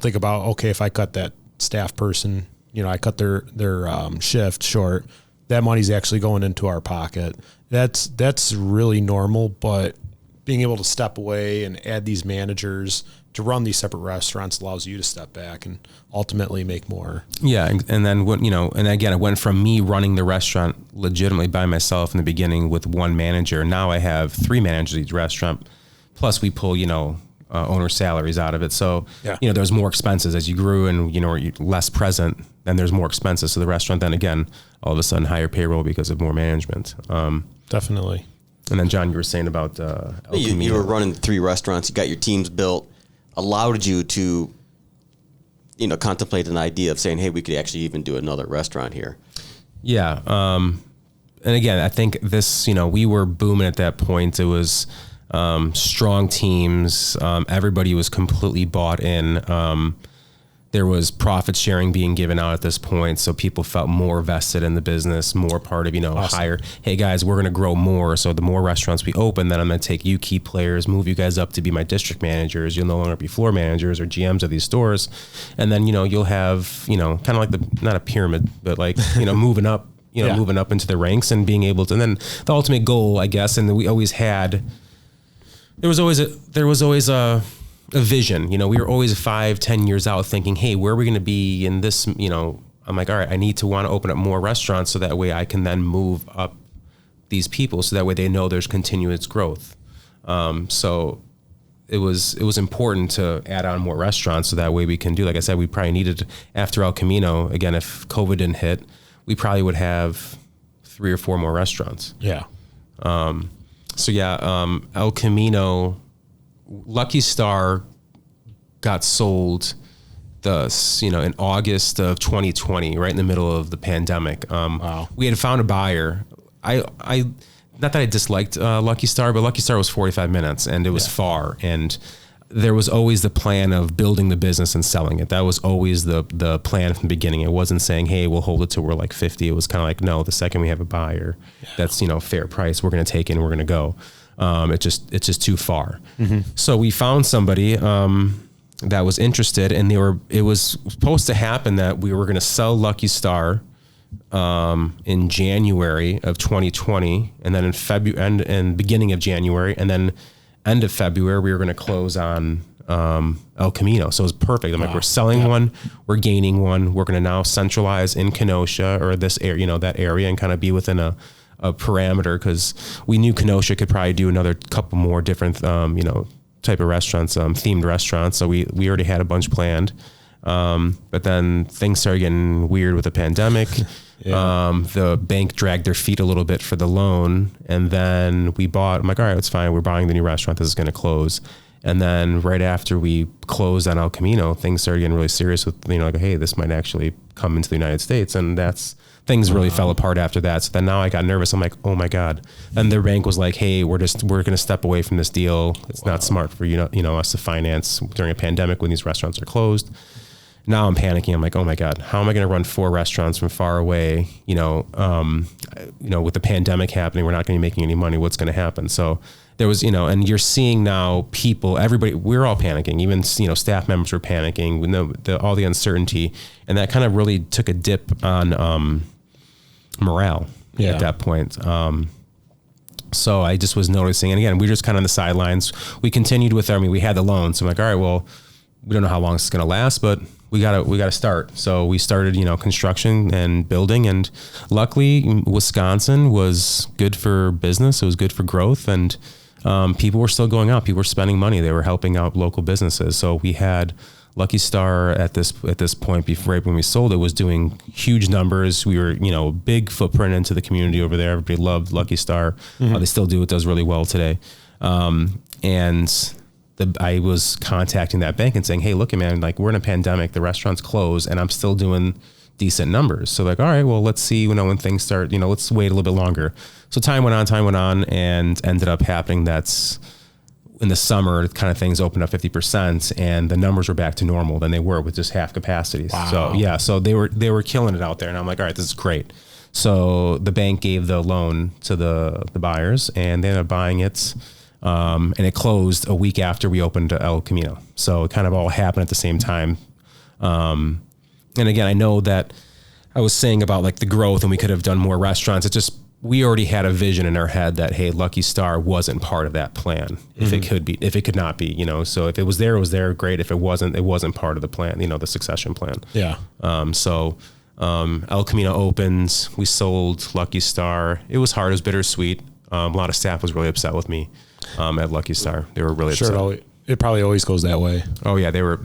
think about, okay, if I cut that staff person, you know, I cut their shift short, that money's actually going into our pocket. That's really normal, but being able to step away and add these managers to run these separate restaurants allows you to step back and ultimately make more. Yeah. And then when, you know, and again, it went from me running the restaurant legitimately by myself in the beginning with one manager. Now I have 3 managers at each restaurant. Plus we pull, you know, owner salaries out of it. So, you know, there's more expenses as you grew and, you know, you're less present, then there's more expenses. So the restaurant then again, all of a sudden higher payroll because of more management. Definitely. And then John, you were saying about, you were running 3 restaurants, you got your teams built, allowed you to, you know, contemplate an idea of saying, hey, we could actually even do another restaurant here. Yeah. And again, I think this, you know, we were booming at that point. It was strong teams. Everybody was completely bought in. There was profit sharing being given out at this point. So people felt more vested in the business, more part of, you know, higher, hey guys, we're going to grow more. So the more restaurants we open, then I'm going to take you key players, move you guys up to be my district managers. You'll no longer be floor managers or GMs of these stores. And then, you know, you'll have, you know, kind of like not a pyramid, but like, you know, moving up, you know, moving up into the ranks and being able to, and then the ultimate goal, I guess, and we always had, there was always a vision. You know, we were always 5-10 years out thinking, hey, where are we going to be in this? You know, I'm like, all right, I need to want to open up more restaurants so that way I can then move up these people so that way they know there's continuous growth. So it was important to add on more restaurants so that way we can do, like I said, we probably needed after El Camino, again, if COVID didn't hit, we probably would have 3 or 4 more restaurants. Yeah. El Camino, Lucky Star got sold in August of 2020, right in the middle of the pandemic. Wow. We had found a buyer. I not that I disliked Lucky Star, but Lucky Star was 45 minutes and it was far. And there was always the plan of building the business and selling it. That was always the plan from the beginning. It wasn't saying, hey, we'll hold it till we're like 50. It was kind of like, no, the second we have a buyer, that's, you know, fair price, we're going to take it and we're going to go. It's just too far. So we found somebody that was interested, and it was supposed to happen that we were going to sell Lucky Star in January of 2020, and then in February and beginning of January, and then end of February we were going to close on El Camino. So it was perfect. I'm like, we're selling one, we're gaining one. We're going to now centralize in Kenosha or this area, you know, that area, and kind of be within a parameter, because we knew Kenosha could probably do another couple more different, you know, type of restaurants, themed restaurants. So we already had a bunch planned. But then things started getting weird with the pandemic. The bank dragged their feet a little bit for the loan. And then I'm like, all right, it's fine. We're buying the new restaurant. This is going to close. And then right after we closed on El Camino, things started getting really serious with, you know, like, hey, this might actually come into the United States. And things really fell apart after that. So then now I got nervous. I'm like, oh my God. And their bank was like, hey, we're going to step away from this deal. It's not smart for you know, us to finance during a pandemic when these restaurants are closed. Now I'm panicking. I'm like, oh my God, how am I going to run 4 restaurants from far away? You know, with the pandemic happening, we're not going to be making any money. What's going to happen? So there was, you know, and you're seeing now everybody, we're all panicking. Even, you know, staff members were panicking with all the uncertainty. And that kind of really took a dip on morale at that point. So I just was noticing, and again, we were just kind of on the sidelines. We continued with we had the loan. So I'm like, all right, well, we don't know how long it's going to last, but we got to start. So we started, you know, construction and building, and luckily Wisconsin was good for business. It was good for growth, and people were still going out. People were spending money. They were helping out local businesses. So we had Lucky Star at this point, before right when we sold it, was doing huge numbers. We were, big footprint into the community over there. Everybody loved Lucky Star. They still do. It does really well today. I was contacting that bank and saying, hey, look, man, like we're in a pandemic, the restaurant's closed, and I'm still doing decent numbers. So like, all right, well, let's see, when things start, let's wait a little bit longer. So time went on, and ended up happening that's in the summer, kind of things opened up 50%, and the numbers were back to normal than they were with just half capacity. Wow. So yeah, so they were killing it out there, and I'm like, all right, this is great. So the bank gave the loan to the buyers, and they ended up buying it. And it closed a week after we opened El Camino. So it kind of all happened at the same time. And again, I know that I was saying about like the growth and we could have done more restaurants. It's just, we already had a vision in our head that, hey, Lucky Star wasn't part of that plan. If it could be, if it could not be, so if it was there, great. If it wasn't part of the plan, the succession plan. Yeah. El Camino opened, we sold Lucky Star. It was hard, it was bittersweet. A lot of staff was really upset with me. At Lucky Star, they were really upset. It probably always goes that way. Oh yeah, they were.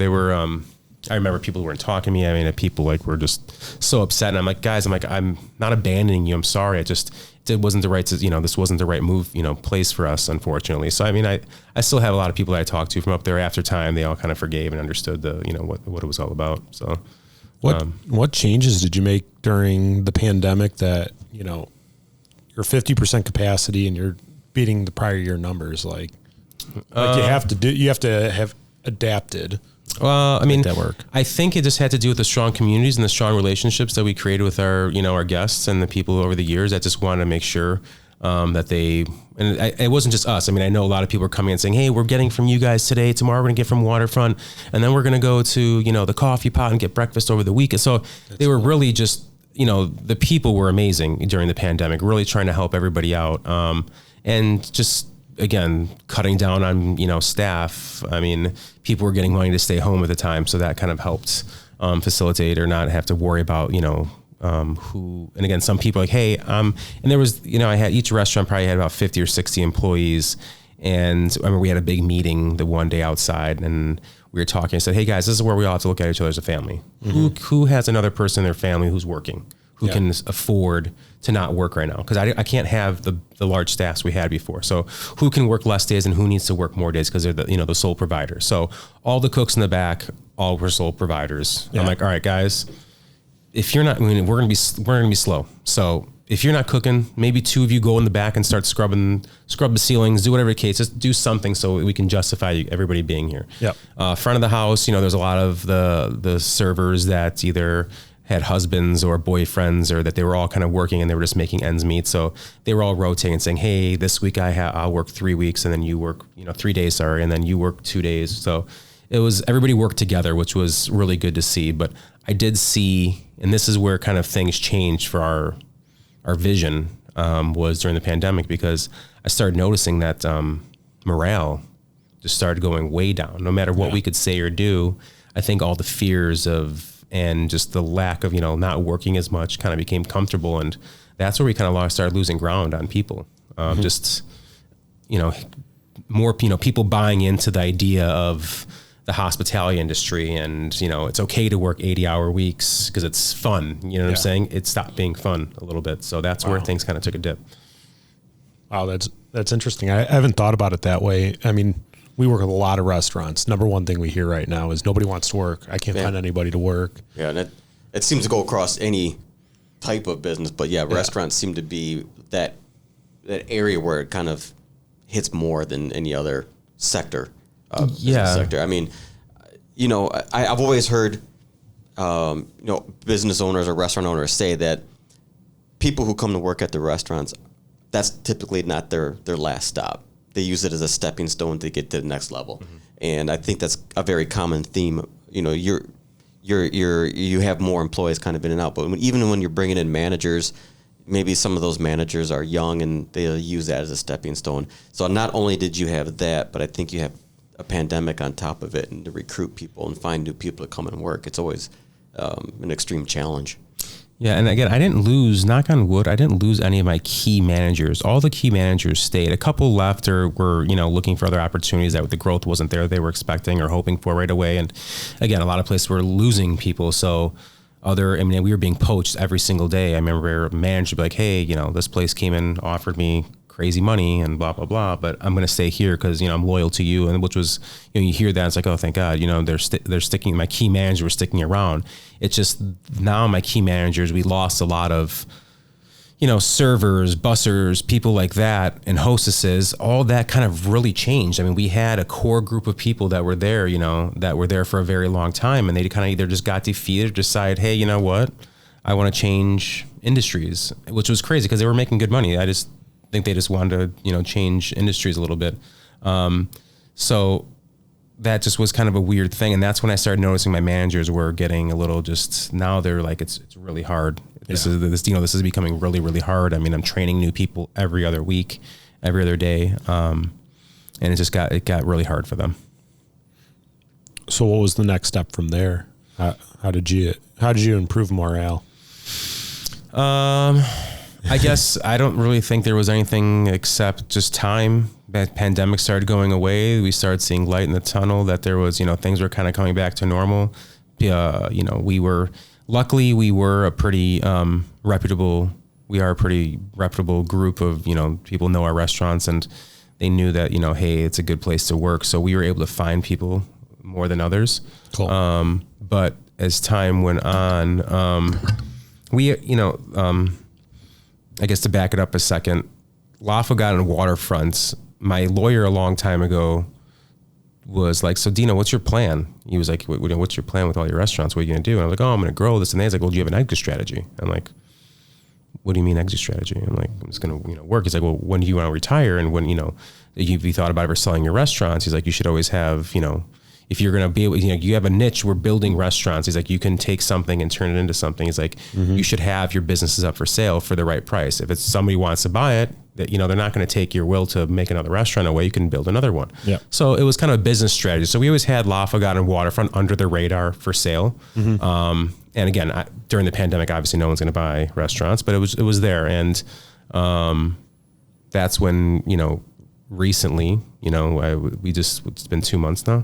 I remember people weren't talking to me. I mean, people were just so upset. And I'm like, guys, I'm not abandoning you. I'm sorry. It wasn't the right, this wasn't the right move, place for us, unfortunately. So I mean, I still have a lot of people that I talked to from up there after time. They all kind of forgave and understood what it was all about. So, what changes did you make during the pandemic that you're 50% capacity and you're beating the prior year numbers? Like you have to have adapted. Well, I mean, that work. I think it just had to do with the strong communities and the strong relationships that we created with our, our guests and the people over the years that just wanted to make sure that it wasn't just us. I mean, I know a lot of people are coming and saying, hey, we're getting from you guys today. Tomorrow we're going to get from Waterfront. And then we're going to go to, the coffee pot and get breakfast over the weekend. So they were really just, the people were amazing during the pandemic, really trying to help everybody out. And just, again, cutting down on, staff. I mean, people were getting money to stay home at the time. So that kind of helped facilitate or not have to worry about, who, and again, some people are like, hey, and there was, each restaurant probably had about 50 or 60 employees. And I remember we had a big meeting the one day outside and we were talking and said, hey guys, this is where we all have to look at each other as a family. Who has another person in their family who's working? Who can afford to not work right now? Because I can't have the large staffs we had before. So who can work less days and who needs to work more days because they're the sole provider. So all the cooks in the back, all were sole providers. Yeah. I'm like, all right, guys, if you're not, we're gonna be slow. So if you're not cooking, maybe two of you go in the back and start scrub the ceilings, do whatever the case, just do something so we can justify everybody being here. Yep. Front of the house, there's a lot of the servers that either had husbands or boyfriends or that they were all kind of working and they were just making ends meet. So they were all rotating and saying, hey, this week I'll work 3 weeks and then you work, 3 days, and then you work 2 days. So it was, everybody worked together, which was really good to see. But I did see, and this is where kind of things changed for our vision, was during the pandemic, because I started noticing that morale just started going way down. No matter what we could say or do, I think all the fears and just the lack of, not working as much kind of became comfortable. And that's where we kind of started losing ground on people. Just, more, people buying into the idea of the hospitality industry and, it's okay to work 80-hour weeks because it's fun. You know what I'm saying? It stopped being fun a little bit. So that's where things kind of took a dip. Wow. That's interesting. I haven't thought about it that way. I mean, we work with a lot of restaurants. Number one thing we hear right now is nobody wants to work. I can't find anybody to work. Yeah, and it seems to go across any type of business. But restaurants seem to be that area where it kind of hits more than any other sector. Business sector. I mean, I've always heard, business owners or restaurant owners say that people who come to work at the restaurants, that's typically not their last stop. They use it as a stepping stone to get to the next level. And I think that's a very common theme. You have more employees kind of in and out, but even when you're bringing in managers, maybe some of those managers are young and they'll use that as a stepping stone. So not only did you have that, but I think you have a pandemic on top of it, and to recruit people and find new people to come and work. It's always an extreme challenge. Yeah, and again, I didn't lose, knock on wood, I didn't lose any of my key managers. All the key managers stayed. A couple left or were, looking for other opportunities that the growth wasn't there they were expecting or hoping for right away. And again, a lot of places were losing people. So we were being poached every single day. I remember a manager would be like, hey, this place came in, offered me crazy money and blah, blah, blah, but I'm going to stay here because, I'm loyal to you. And which was, you hear that, it's like, oh, thank God, they're sticking, my key manager was sticking around. It's just now my key managers, we lost a lot of, servers, bussers, people like that, and hostesses. All that kind of really changed. I mean, we had a core group of people that were there, that were there for a very long time, and they kind of either just got defeated or decided, hey, you know what? I want to change industries, which was crazy because they were making good money. I just think they just wanted to, change industries a little bit. So that just was kind of a weird thing. And that's when I started noticing my managers were getting a little now they're like, it's really hard. This is becoming really, really hard. I mean, I'm training new people every other week, every other day. And it got really hard for them. So what was the next step from there? How did you improve morale? I guess I don't really think there was anything except just time. That pandemic started going away. We started seeing light in the tunnel, that there was, things were kind of coming back to normal. We were a pretty reputable group of, people know our restaurants, and they knew that, hey, it's a good place to work. So we were able to find people more than others. Cool. But as time went on, I guess to back it up a second, Lafayette got on waterfronts. My lawyer a long time ago was like, so Dino, what's your plan? He was like, what's your plan with all your restaurants? What are you going to do? And I was like, oh, I'm going to grow this and that. He's like, well, do you have an exit strategy? I'm like, what do you mean exit strategy? I'm like, I'm just going to work. He's like, well, when do you want to retire? And when, have you thought about ever selling your restaurants? He's like, you should always have, if you're going to be able, you have a niche, we're building restaurants. He's like, you can take something and turn it into something. He's like, you should have your businesses up for sale for the right price. If it's somebody wants to buy it, that, they're not going to take your will to make another restaurant away. You can build another one. Yeah. So it was kind of a business strategy. So we always had Lafayette and Waterfront under the radar for sale. And again, during the pandemic, obviously no one's going to buy restaurants, but it was there. And that's when, recently, it's been 2 months now.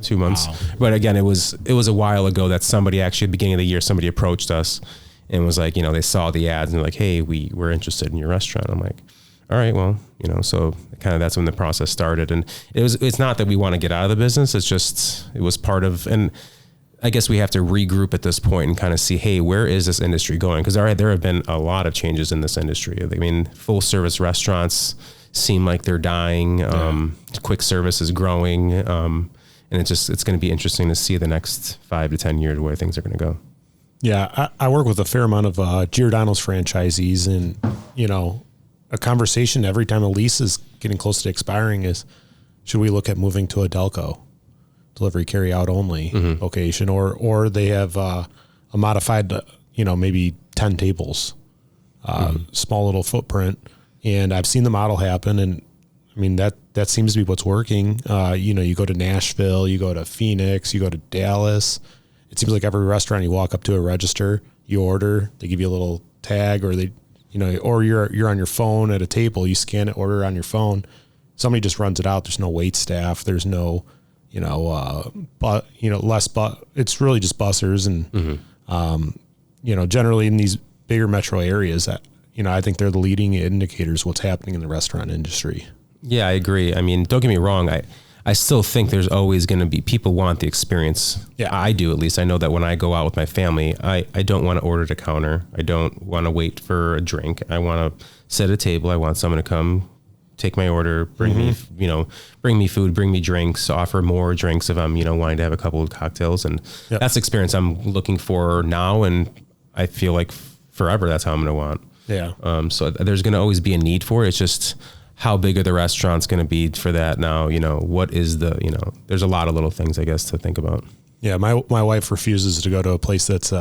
2 months. Wow. But again, it was a while ago that somebody actually at the beginning of the year, somebody approached us and was like, they saw the ads and they're like, hey, we're interested in your restaurant. I'm like, all right, well, so kind of that's when the process started. And it's not that we want to get out of the business. It's just, it was part of, and I guess we have to regroup at this point and kind of see, hey, where is this industry going? Because there have been a lot of changes in this industry. I mean, full service restaurants seem like they're dying. Quick service is growing. And it's going to be interesting to see the next 5 to 10 years where things are going to go. Yeah. I work with a fair amount of Giordano's franchisees, and, a conversation every time a lease is getting close to expiring is, should we look at moving to a Delco, delivery carry out only location, or they have a modified, maybe 10 tables, small little footprint. And I've seen the model happen, and I mean, that seems to be what's working. You go to Nashville, you go to Phoenix, you go to Dallas. It seems like every restaurant you walk up to a register, you order, they give you a little tag, or or you're on your phone at a table, you scan it, order on your phone. Somebody just runs it out. There's no wait staff. There's no, it's really just bussers, and generally in these bigger metro areas, I think they're the leading indicators what's happening in the restaurant industry. Yeah, I agree. I mean, don't get me wrong. I still think there's always going to be, people want the experience. Yeah. I do, at least. I know that when I go out with my family, I don't want to order at a counter. I don't want to wait for a drink. I want to sit at a table. I want someone to come, take my order, bring me food, bring me drinks, offer more drinks if I'm, wanting to have a couple of cocktails. And that's the experience I'm looking for now. And I feel like forever, that's how I'm going to want. Yeah. So there's going to always be a need for it. It's just, how big are the restaurants going to be for that now? What is there's a lot of little things, I guess, to think about. Yeah. My wife refuses to go to a place that's,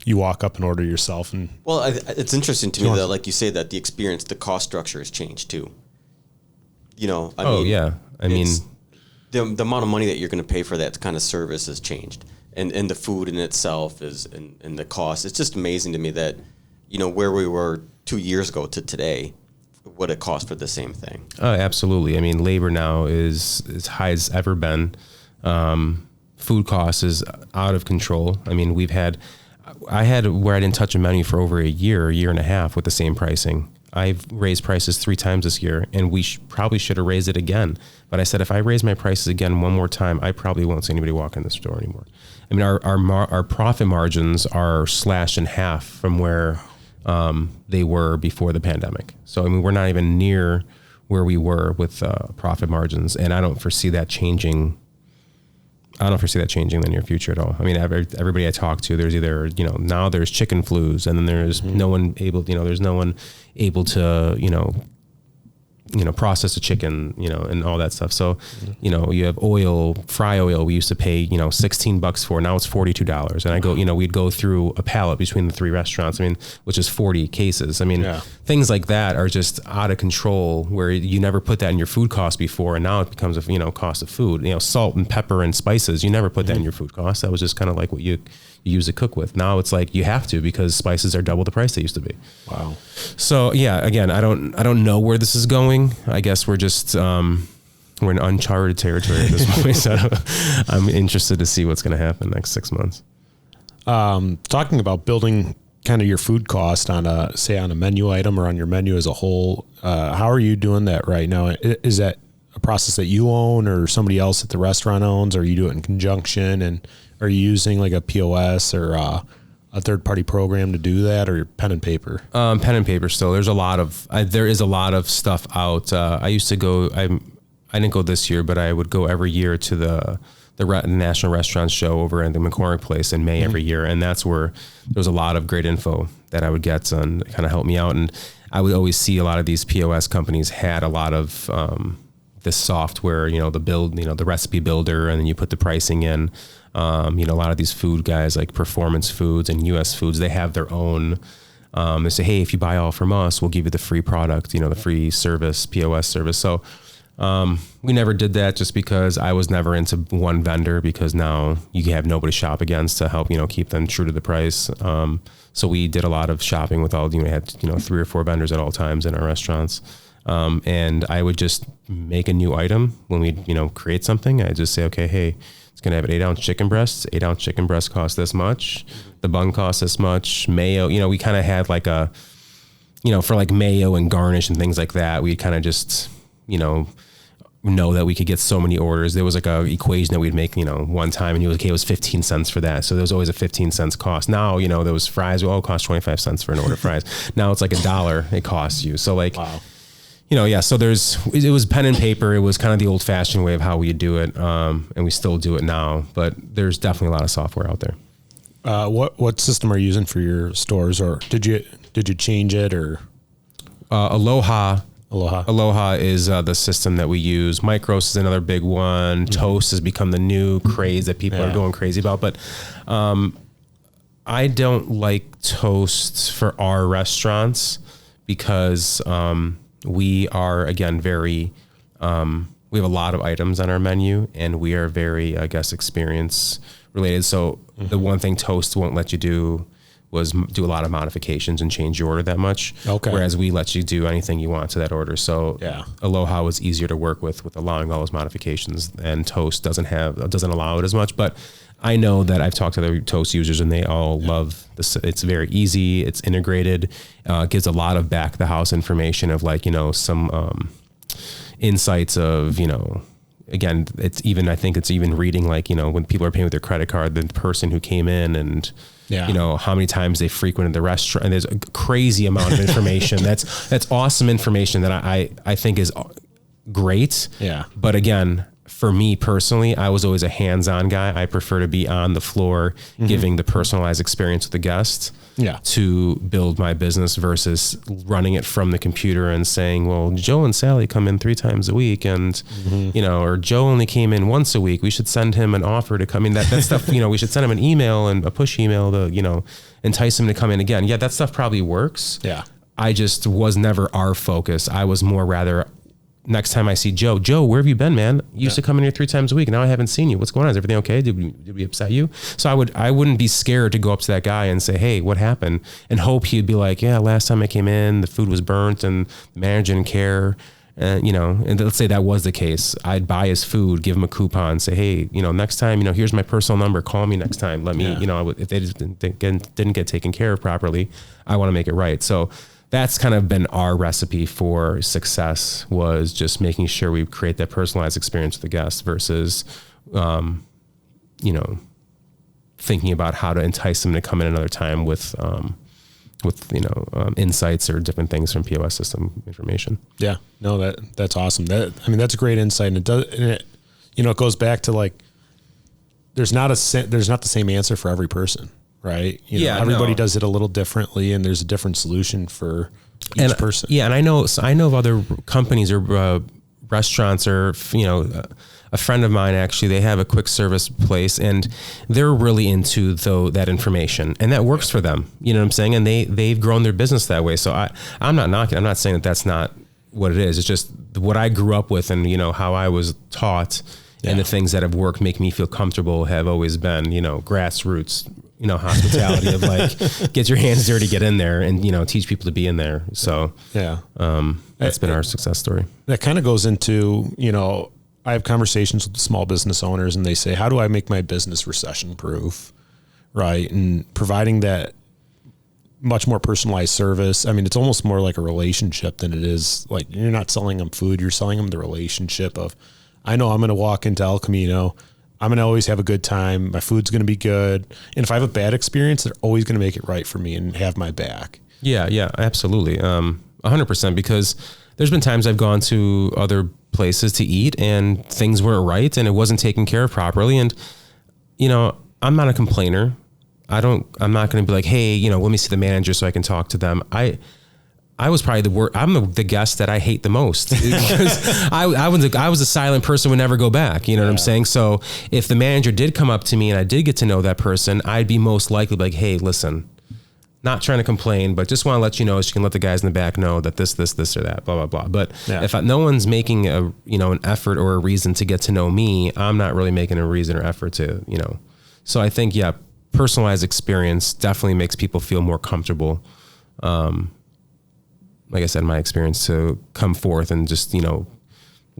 you walk up and order yourself. And well, it's interesting to me that, like you say, that the experience, the cost structure has changed too. I mean, the amount of money that you're going to pay for that kind of service has changed. and the food in itself is, and the cost. It's just amazing to me that, where we were 2 years ago to today, what it cost for the same thing. Absolutely. I mean, labor now is as high as ever been. Food costs is out of control. I mean, I had where I didn't touch a menu for over a year and a half with the same pricing. I've raised prices 3 times this year, and we probably should have raised it again. But I said, if I raise my prices again one more time, I probably won't see anybody walk in the store anymore. I mean, our profit margins are slashed in half from where they were before the pandemic. So, I mean, we're not even near where we were with profit margins, and I don't foresee that changing. I don't foresee that changing in the near future at all. I mean, everybody I talk to, there's either, now there's chicken flus, and then there's no one able, there's no one able to, process a chicken, and all that stuff. So, you have oil, fry oil we used to pay, $16 for, now it's $42. And I go, we'd go through a pallet between the 3 restaurants, I mean, which is 40 cases. I mean, things like that are just out of control, where you never put that in your food cost before. And now it becomes a, cost of food, salt and pepper and spices. You never put that in your food cost. That was just kind of like what you use to cook with. Now it's like you have to, because spices are double the price they used to be. Wow. So yeah, again, I don't know where this is going. I guess we're just we're in uncharted territory at this point. So I'm interested to see what's going to happen next 6 months. Talking about building kind of your food cost on a menu item or on your menu as a whole, how are you doing that right now? Is that a process that you own or somebody else at the restaurant owns, or you do it in conjunction? And are you using like a POS or a third-party program to do that, or pen and paper? Pen and paper still. There is a lot of stuff out. I used to go, I didn't go this year, but I would go every year to the National Restaurant Show over at the McCormick Place in May every year. And that's where there was a lot of great info that I would get and kind of help me out. And I would always see a lot of these POS companies had a lot of this software, the recipe builder, and then you put the pricing in. A lot of these food guys like Performance Foods and US Foods, they have their own. They say, hey, if you buy all from us, we'll give you the free product, the free service, POS service. So we never did that, just because I was never into one vendor, because now you have nobody to shop against to help, keep them true to the price. So we did a lot of shopping with all, we had, 3 or 4 vendors at all times in our restaurants. And I would just make a new item when we, create something. I just say, okay, hey, it's going to have an 8-ounce chicken breast. 8-ounce chicken breast costs this much. The bun costs this much. Mayo, we kind of had like a, for like mayo and garnish and things like that, we kind of just, know that we could get so many orders. There was like a equation that we'd make, one time, and it was 15 cents for that. So there was always a 15 cents cost. Now, those fries will cost 25 cents for an order of fries. Now it's like $1 it costs you. So like, wow. So it was pen and paper. It was kind of the old fashioned way of how we do it. And we still do it now, but there's definitely a lot of software out there. What system are you using for your stores, or did you change it, or? Aloha is the system that we use. Micros is another big one. Toast has become the new craze that people are going crazy about. But I don't like Toast for our restaurants, because we are, again, we have a lot of items on our menu, and we are very, I guess, experience related. So the one thing Toast won't let you do was do a lot of modifications and change your order that much. Okay. Whereas we let you do anything you want to that order. So Aloha was easier to work with allowing all those modifications, and Toast doesn't allow it as much. But I know that I've talked to the Toast users, and they all love this. It's very easy. It's integrated. Gives a lot of back the house information of like, some insights of, again, I think it's even reading like, when people are paying with their credit card, the person who came in and, how many times they frequented the restaurant. And there's a crazy amount of information. That's awesome information that I think is great. Yeah. But again, for me personally, I was always a hands-on guy. I prefer to be on the floor, giving the personalized experience with the guest to build my business, versus running it from the computer and saying, well, Joe and Sally come in 3 times a week, and, or Joe only came in once a week. We should send him an offer to come in. That stuff, we should send him an email and a push email to, entice him to come in again. Yeah, that stuff probably works. Yeah. I just was never our focus. I was more rather next time I see Joe, where have you been, man? You used to come in here 3 times a week. Now I haven't seen you. What's going on? Is everything okay? Did we upset you? So I wouldn't be scared to go up to that guy and say, hey, what happened? And hope he'd be like, yeah, last time I came in, the food was burnt and the manager didn't care. And let's say that was the case. I'd buy his food, give him a coupon, say, hey, next time, here's my personal number. Call me next time. Let me, if they just didn't get taken care of properly, I want to make it right. So that's kind of been our recipe for success, was just making sure we create that personalized experience with the guest versus, thinking about how to entice them to come in another time with insights or different things from POS system information. Yeah, no, that's awesome. That's a great insight. And it goes back to like, there's not the same answer for every person, right? Everybody does it a little differently, and there's a different solution for each person. Yeah. And I know of other companies or restaurants or, a friend of mine, actually, they have a quick service place and they're really into that information, and that works for them. You know what I'm saying? And they've grown their business that way. So I'm not knocking. I'm not saying that that's not what it is. It's just what I grew up with, and, how I was taught, and the things that have worked make me feel comfortable have always been, grassroots, hospitality of like, get your hands dirty, get in there, and, teach people to be in there. So that's been our success story. That kind of goes into, I have conversations with small business owners, and they say, how do I make my business recession proof? Right. And providing that much more personalized service. I mean, it's almost more like a relationship than it is like, you're not selling them food. You're selling them the relationship of, I know I'm going to walk into El Camino. I'm going to always have a good time. My food's going to be good. And if I have a bad experience, they're always going to make it right for me and have my back. Yeah, absolutely. 100%, because there's been times I've gone to other places to eat and things weren't right and it wasn't taken care of properly. And, I'm not a complainer. I'm not going to be like, hey, let me see the manager so I can talk to them. I was probably I'm the guest that I hate the most, because I was a silent person, would never go back. You know what I'm saying? So if the manager did come up to me and I did get to know that person, I'd be most likely like, hey, listen, not trying to complain, but just want to let you know, so you can let the guys in the back know that this, or that, blah, blah, blah. But if no one's making an effort or a reason to get to know me, I'm not really making a reason or effort to, So I think, personalized experience definitely makes people feel more comfortable. Like I said, my experience, to come forth and just,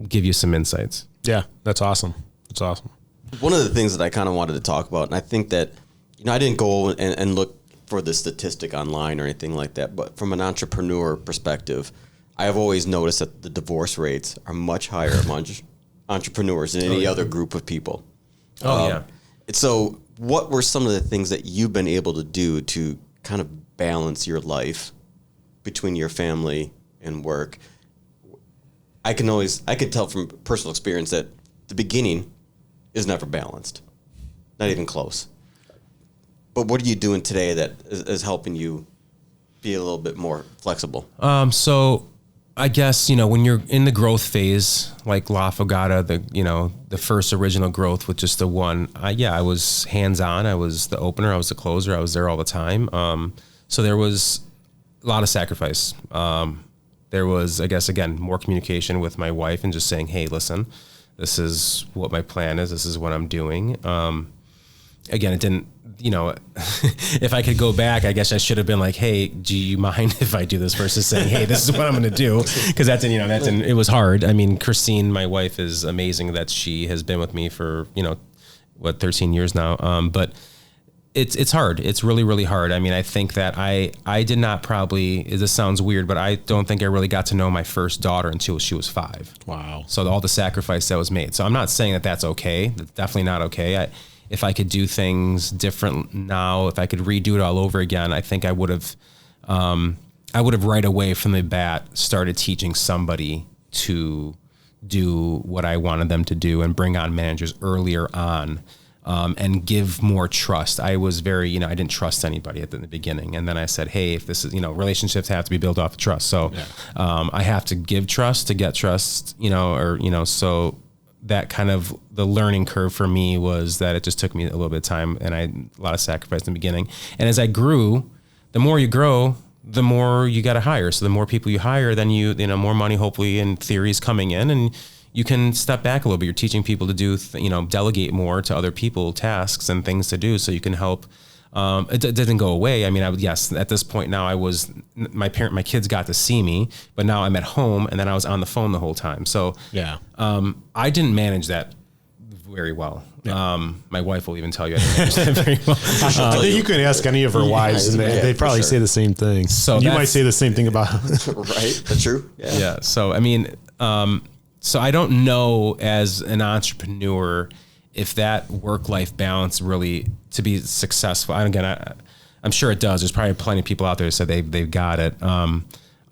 give you some insights. Yeah, that's awesome. That's awesome. One of the things that I kind of wanted to talk about, and I think that, I didn't go and look for the statistic online or anything like that, but from an entrepreneur perspective, I have always noticed that the divorce rates are much higher among entrepreneurs than any other group of people. So what were some of the things that you've been able to do to kind of balance your life between your family and work? I could tell from personal experience that the beginning is never balanced, not even close. But what are you doing today that is helping you be a little bit more flexible? So I guess, when you're in the growth phase, like La Fogata, the first original growth with just the one, I was hands-on. I was the opener. I was the closer. I was there all the time. So there was a lot of sacrifice. There was, I guess, again, more communication with my wife and just saying, hey, listen, this is what my plan is. This is what I'm doing. Again, it didn't, if I could go back, I guess I should have been like, hey, do you mind if I do this, versus saying, hey, this is what I'm going to do. Because it was hard. I mean, Christine, my wife, is amazing that she has been with me for, 13 years now. But it's hard. It's really, really hard. I mean, I think that I did not probably, this sounds weird, but I don't think I really got to know my first daughter until she was 5. Wow. So all the sacrifice that was made. So I'm not saying that that's okay. That's definitely not okay. If I could do things different now, if I could redo it all over again, I think I would have right away from the bat started teaching somebody to do what I wanted them to do and bring on managers earlier on, and give more trust. I was very, I didn't trust anybody at the beginning. And then I said, hey, if this is, relationships have to be built off of trust. So I have to give trust to get trust, so that kind of the learning curve for me was that it just took me a little bit of time, and a lot of sacrifice in the beginning. And as I grew, the more you grow, the more you got to hire. So the more people you hire, then you know, more money hopefully in theory is coming in, and you can step back a little bit. You're teaching people to do, delegate more to other people, tasks and things to do, so you can help. It didn't go away. I mean, yes, at this point now my kids got to see me, but now I'm at home and then I was on the phone the whole time. So Yeah. I didn't manage that very well. Yeah. My wife will even tell you I didn't manage that very well. I think you could ask any of her wives, and they'd probably say the same thing. So you might say the same thing about Right? That's true. Yeah. So, I mean, so I don't know as an entrepreneur if that work-life balance really to be successful. And again, I'm sure it does. There's probably plenty of people out there that said they've got it.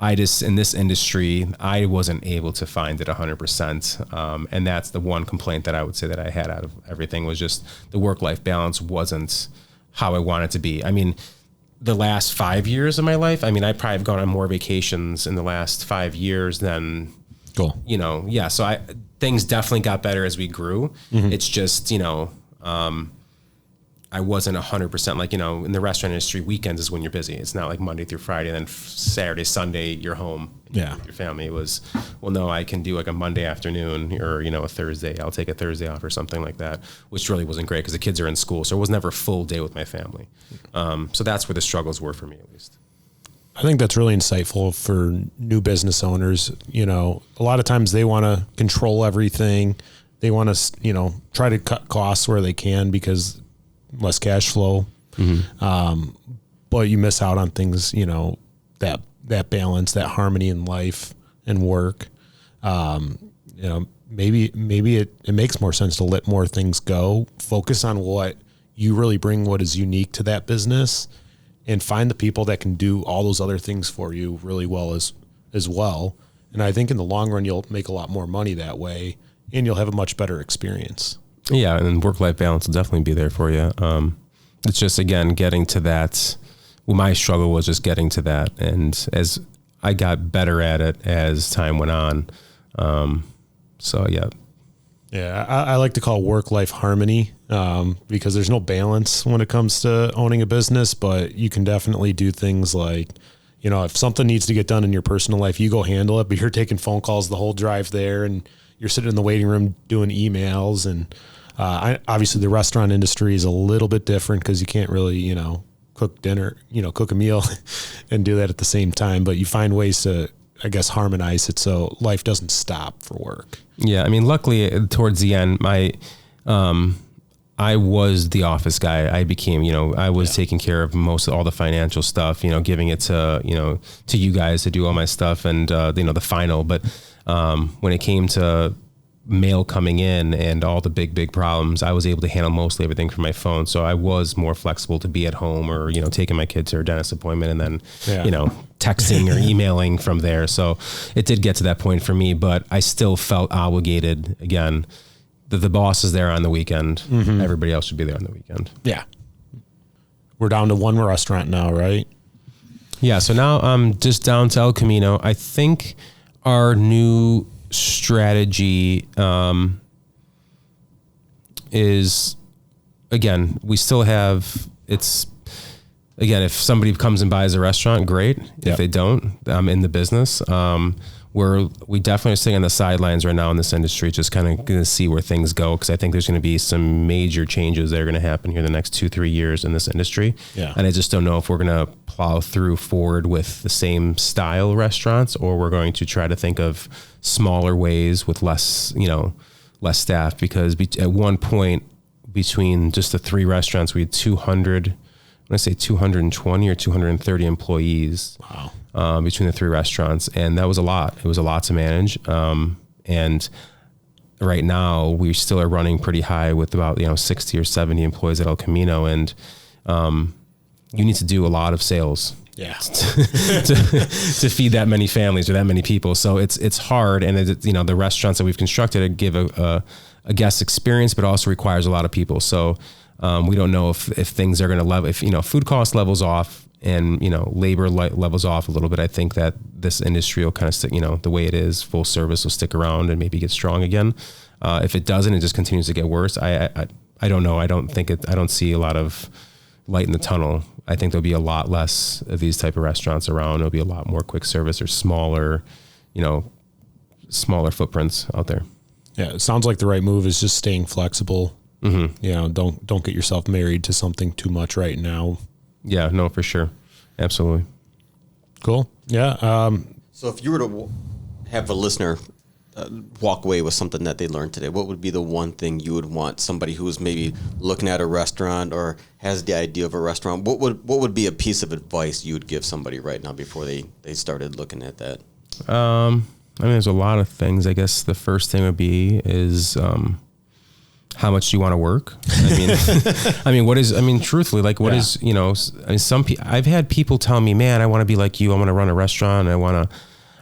I just, in this industry, I wasn't able to find it 100%. And that's the one complaint that I would say that I had out of everything, was just the work-life balance wasn't how I want it to be. I mean, the last 5 years of my life, I mean, I probably have gone on more vacations in the last 5 years than, Cool. So things definitely got better as we grew. Mm-hmm. It's just, I wasn't 100% like, in the restaurant industry, weekends is when you're busy. It's not like Monday through Friday, and then Saturday, Sunday, you're home with your family. It was, well, no, I can do like a Monday afternoon or, a Thursday. I'll take a Thursday off or something like that, which really wasn't great because the kids are in school. So it was never a full day with my family. So that's where the struggles were for me, at least. I think that's really insightful for new business owners. A lot of times they want to control everything. They want to, try to cut costs where they can because less cash flow. Mm-hmm. But you miss out on things, that balance, that harmony in life and work. Maybe it makes more sense to let more things go, focus on what you really bring, what is unique to that business, and find the people that can do all those other things for you really well as well. And I think in the long run, you'll make a lot more money that way, and you'll have a much better experience. Yeah, and work-life balance will definitely be there for you. It's just, again, getting to that. Well, my struggle was just getting to that. And as I got better at it as time went on. Yeah. Yeah, I like to call work-life harmony because there's no balance when it comes to owning a business, but you can definitely do things like, if something needs to get done in your personal life, you go handle it, but you're taking phone calls the whole drive there, and you're sitting in the waiting room doing emails. And obviously the restaurant industry is a little bit different because you can't really, cook dinner, cook a meal and do that at the same time, but you find ways to, I guess, harmonize it so life doesn't stop for work. Yeah, I mean, luckily towards the end, I was the office guy. I became, I was taking care of most of all the financial stuff, giving it to, to you guys to do all my stuff and, the final. But when it came to mail coming in and all the big problems, I was able to handle mostly everything from my phone. So I was more flexible to be at home or, taking my kids to a dentist appointment and then, texting or emailing from there. So it did get to that point for me, but I still felt obligated again. The boss is there on the weekend. Mm-hmm. Everybody else should be there on the weekend. Yeah. We're down to one restaurant now, right? Yeah. So now I'm just down to El Camino. I think our new strategy is, again, we still have, again, if somebody comes and buys a restaurant, great. Yep. If they don't, I'm in the business. We definitely are sitting on the sidelines right now in this industry, just kind of going to see where things go. Cause I think there's going to be some major changes that are going to happen here the next 2-3 years in this industry. Yeah. And I just don't know if we're going to plow forward with the same style restaurants, or we're going to try to think of smaller ways with less staff, because at one point between just the 3 restaurants, we had 220 or 230 employees. Wow. Between the 3 restaurants. And that was a lot. It was a lot to manage. And right now we still are running pretty high with about, 60 or 70 employees at El Camino. And, you need to do a lot of sales. Yeah. to feed that many families or that many people. So it's hard. And the restaurants that we've constructed give a guest experience, but also requires a lot of people. So, we don't know if things are going to level, if, food cost levels off and, labor levels off a little bit. I think that this industry will kind of stick, the way it is, full service will stick around and maybe get strong again. If it doesn't, it just continues to get worse. I don't know. I don't see a lot of light in the tunnel. I think there'll be a lot less of these type of restaurants around. There'll be a lot more quick service or smaller footprints out there. Yeah, it sounds like the right move is just staying flexible. Mm-hmm. You know, don't get yourself married to something too much right now. Yeah, no, for sure. Absolutely. Cool. Yeah. So if you were to have a listener walk away with something that they learned today, what would be the one thing you would want somebody who's maybe looking at a restaurant or has the idea of a restaurant? What would be a piece of advice you would give somebody right now before they started looking at that? I mean, there's a lot of things. I guess the first thing would be is how much do you want to work? I mean, truthfully, like what is, you know, I mean, I've had people tell me, man, I want to be like you. I want to run a restaurant. I want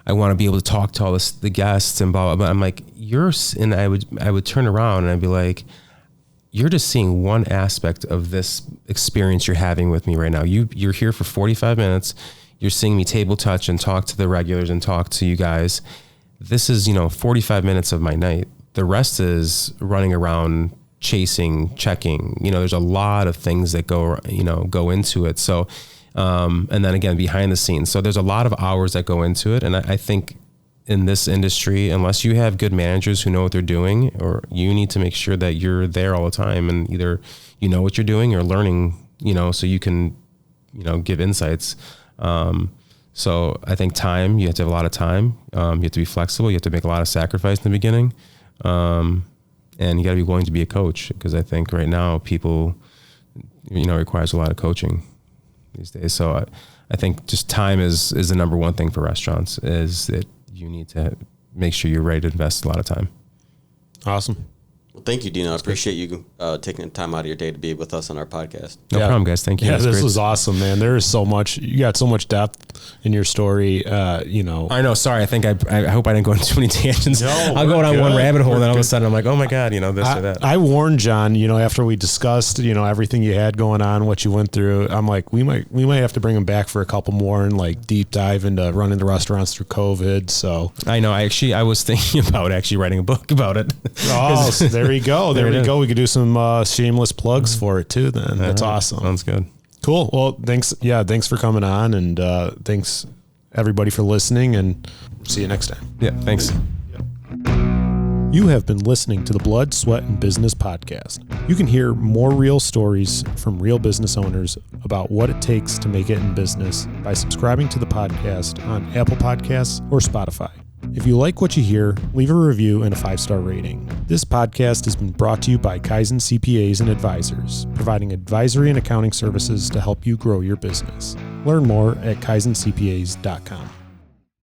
to be able to talk to all the guests and blah, blah, blah. I'm like, and I would turn around and I'd be like, you're just seeing one aspect of this experience you're having with me right now. You're here for 45 minutes. You're seeing me table touch and talk to the regulars and talk to you guys. This is, 45 minutes of my night. The rest is running around, chasing, checking. There's a lot of things that go into it. So, and then again, behind the scenes. So there's a lot of hours that go into it. And I think in this industry, unless you have good managers who know what they're doing, or you need to make sure that you're there all the time and either you know what you're doing or learning, so you can, give insights. So I think time, you have to have a lot of time. You have to be flexible. You have to make a lot of sacrifice in the beginning. And you got to be willing to be a coach, because I think right now people, requires a lot of coaching these days. So I think just time is the number one thing for restaurants, is that you need to make sure you're ready to invest a lot of time. Awesome. Well, thank you, Dino. I appreciate you taking the time out of your day to be with us on our podcast. No problem, guys. Thank you. Yeah, this great. was awesome, man. There is so much. You got so much depth in your story. I know. Sorry. I hope I didn't go into too many tangents. No, I'll go down one rabbit hole, and then all of a good. sudden I'm like, oh my God, this or that. I warned John, after we discussed, everything you had going on, what you went through. I'm like, we might have to bring him back for a couple more and like deep dive into running the restaurants through COVID. So I know. I was thinking about actually writing a book about it. Oh, so there you go. There we go. We could do some shameless plugs for it too. Then that's awesome. Sounds good. Cool. Well, thanks. Yeah, thanks for coming on, and thanks everybody for listening. And see you next time. Yeah. Thanks. You have been listening to the Blood, Sweat, and Business podcast. You can hear more real stories from real business owners about what it takes to make it in business by subscribing to the podcast on Apple Podcasts or Spotify. If you like what you hear, leave a review and a 5-star rating. This podcast has been brought to you by Kaizen CPAs and Advisors, providing advisory and accounting services to help you grow your business. Learn more at kaizencpas.com.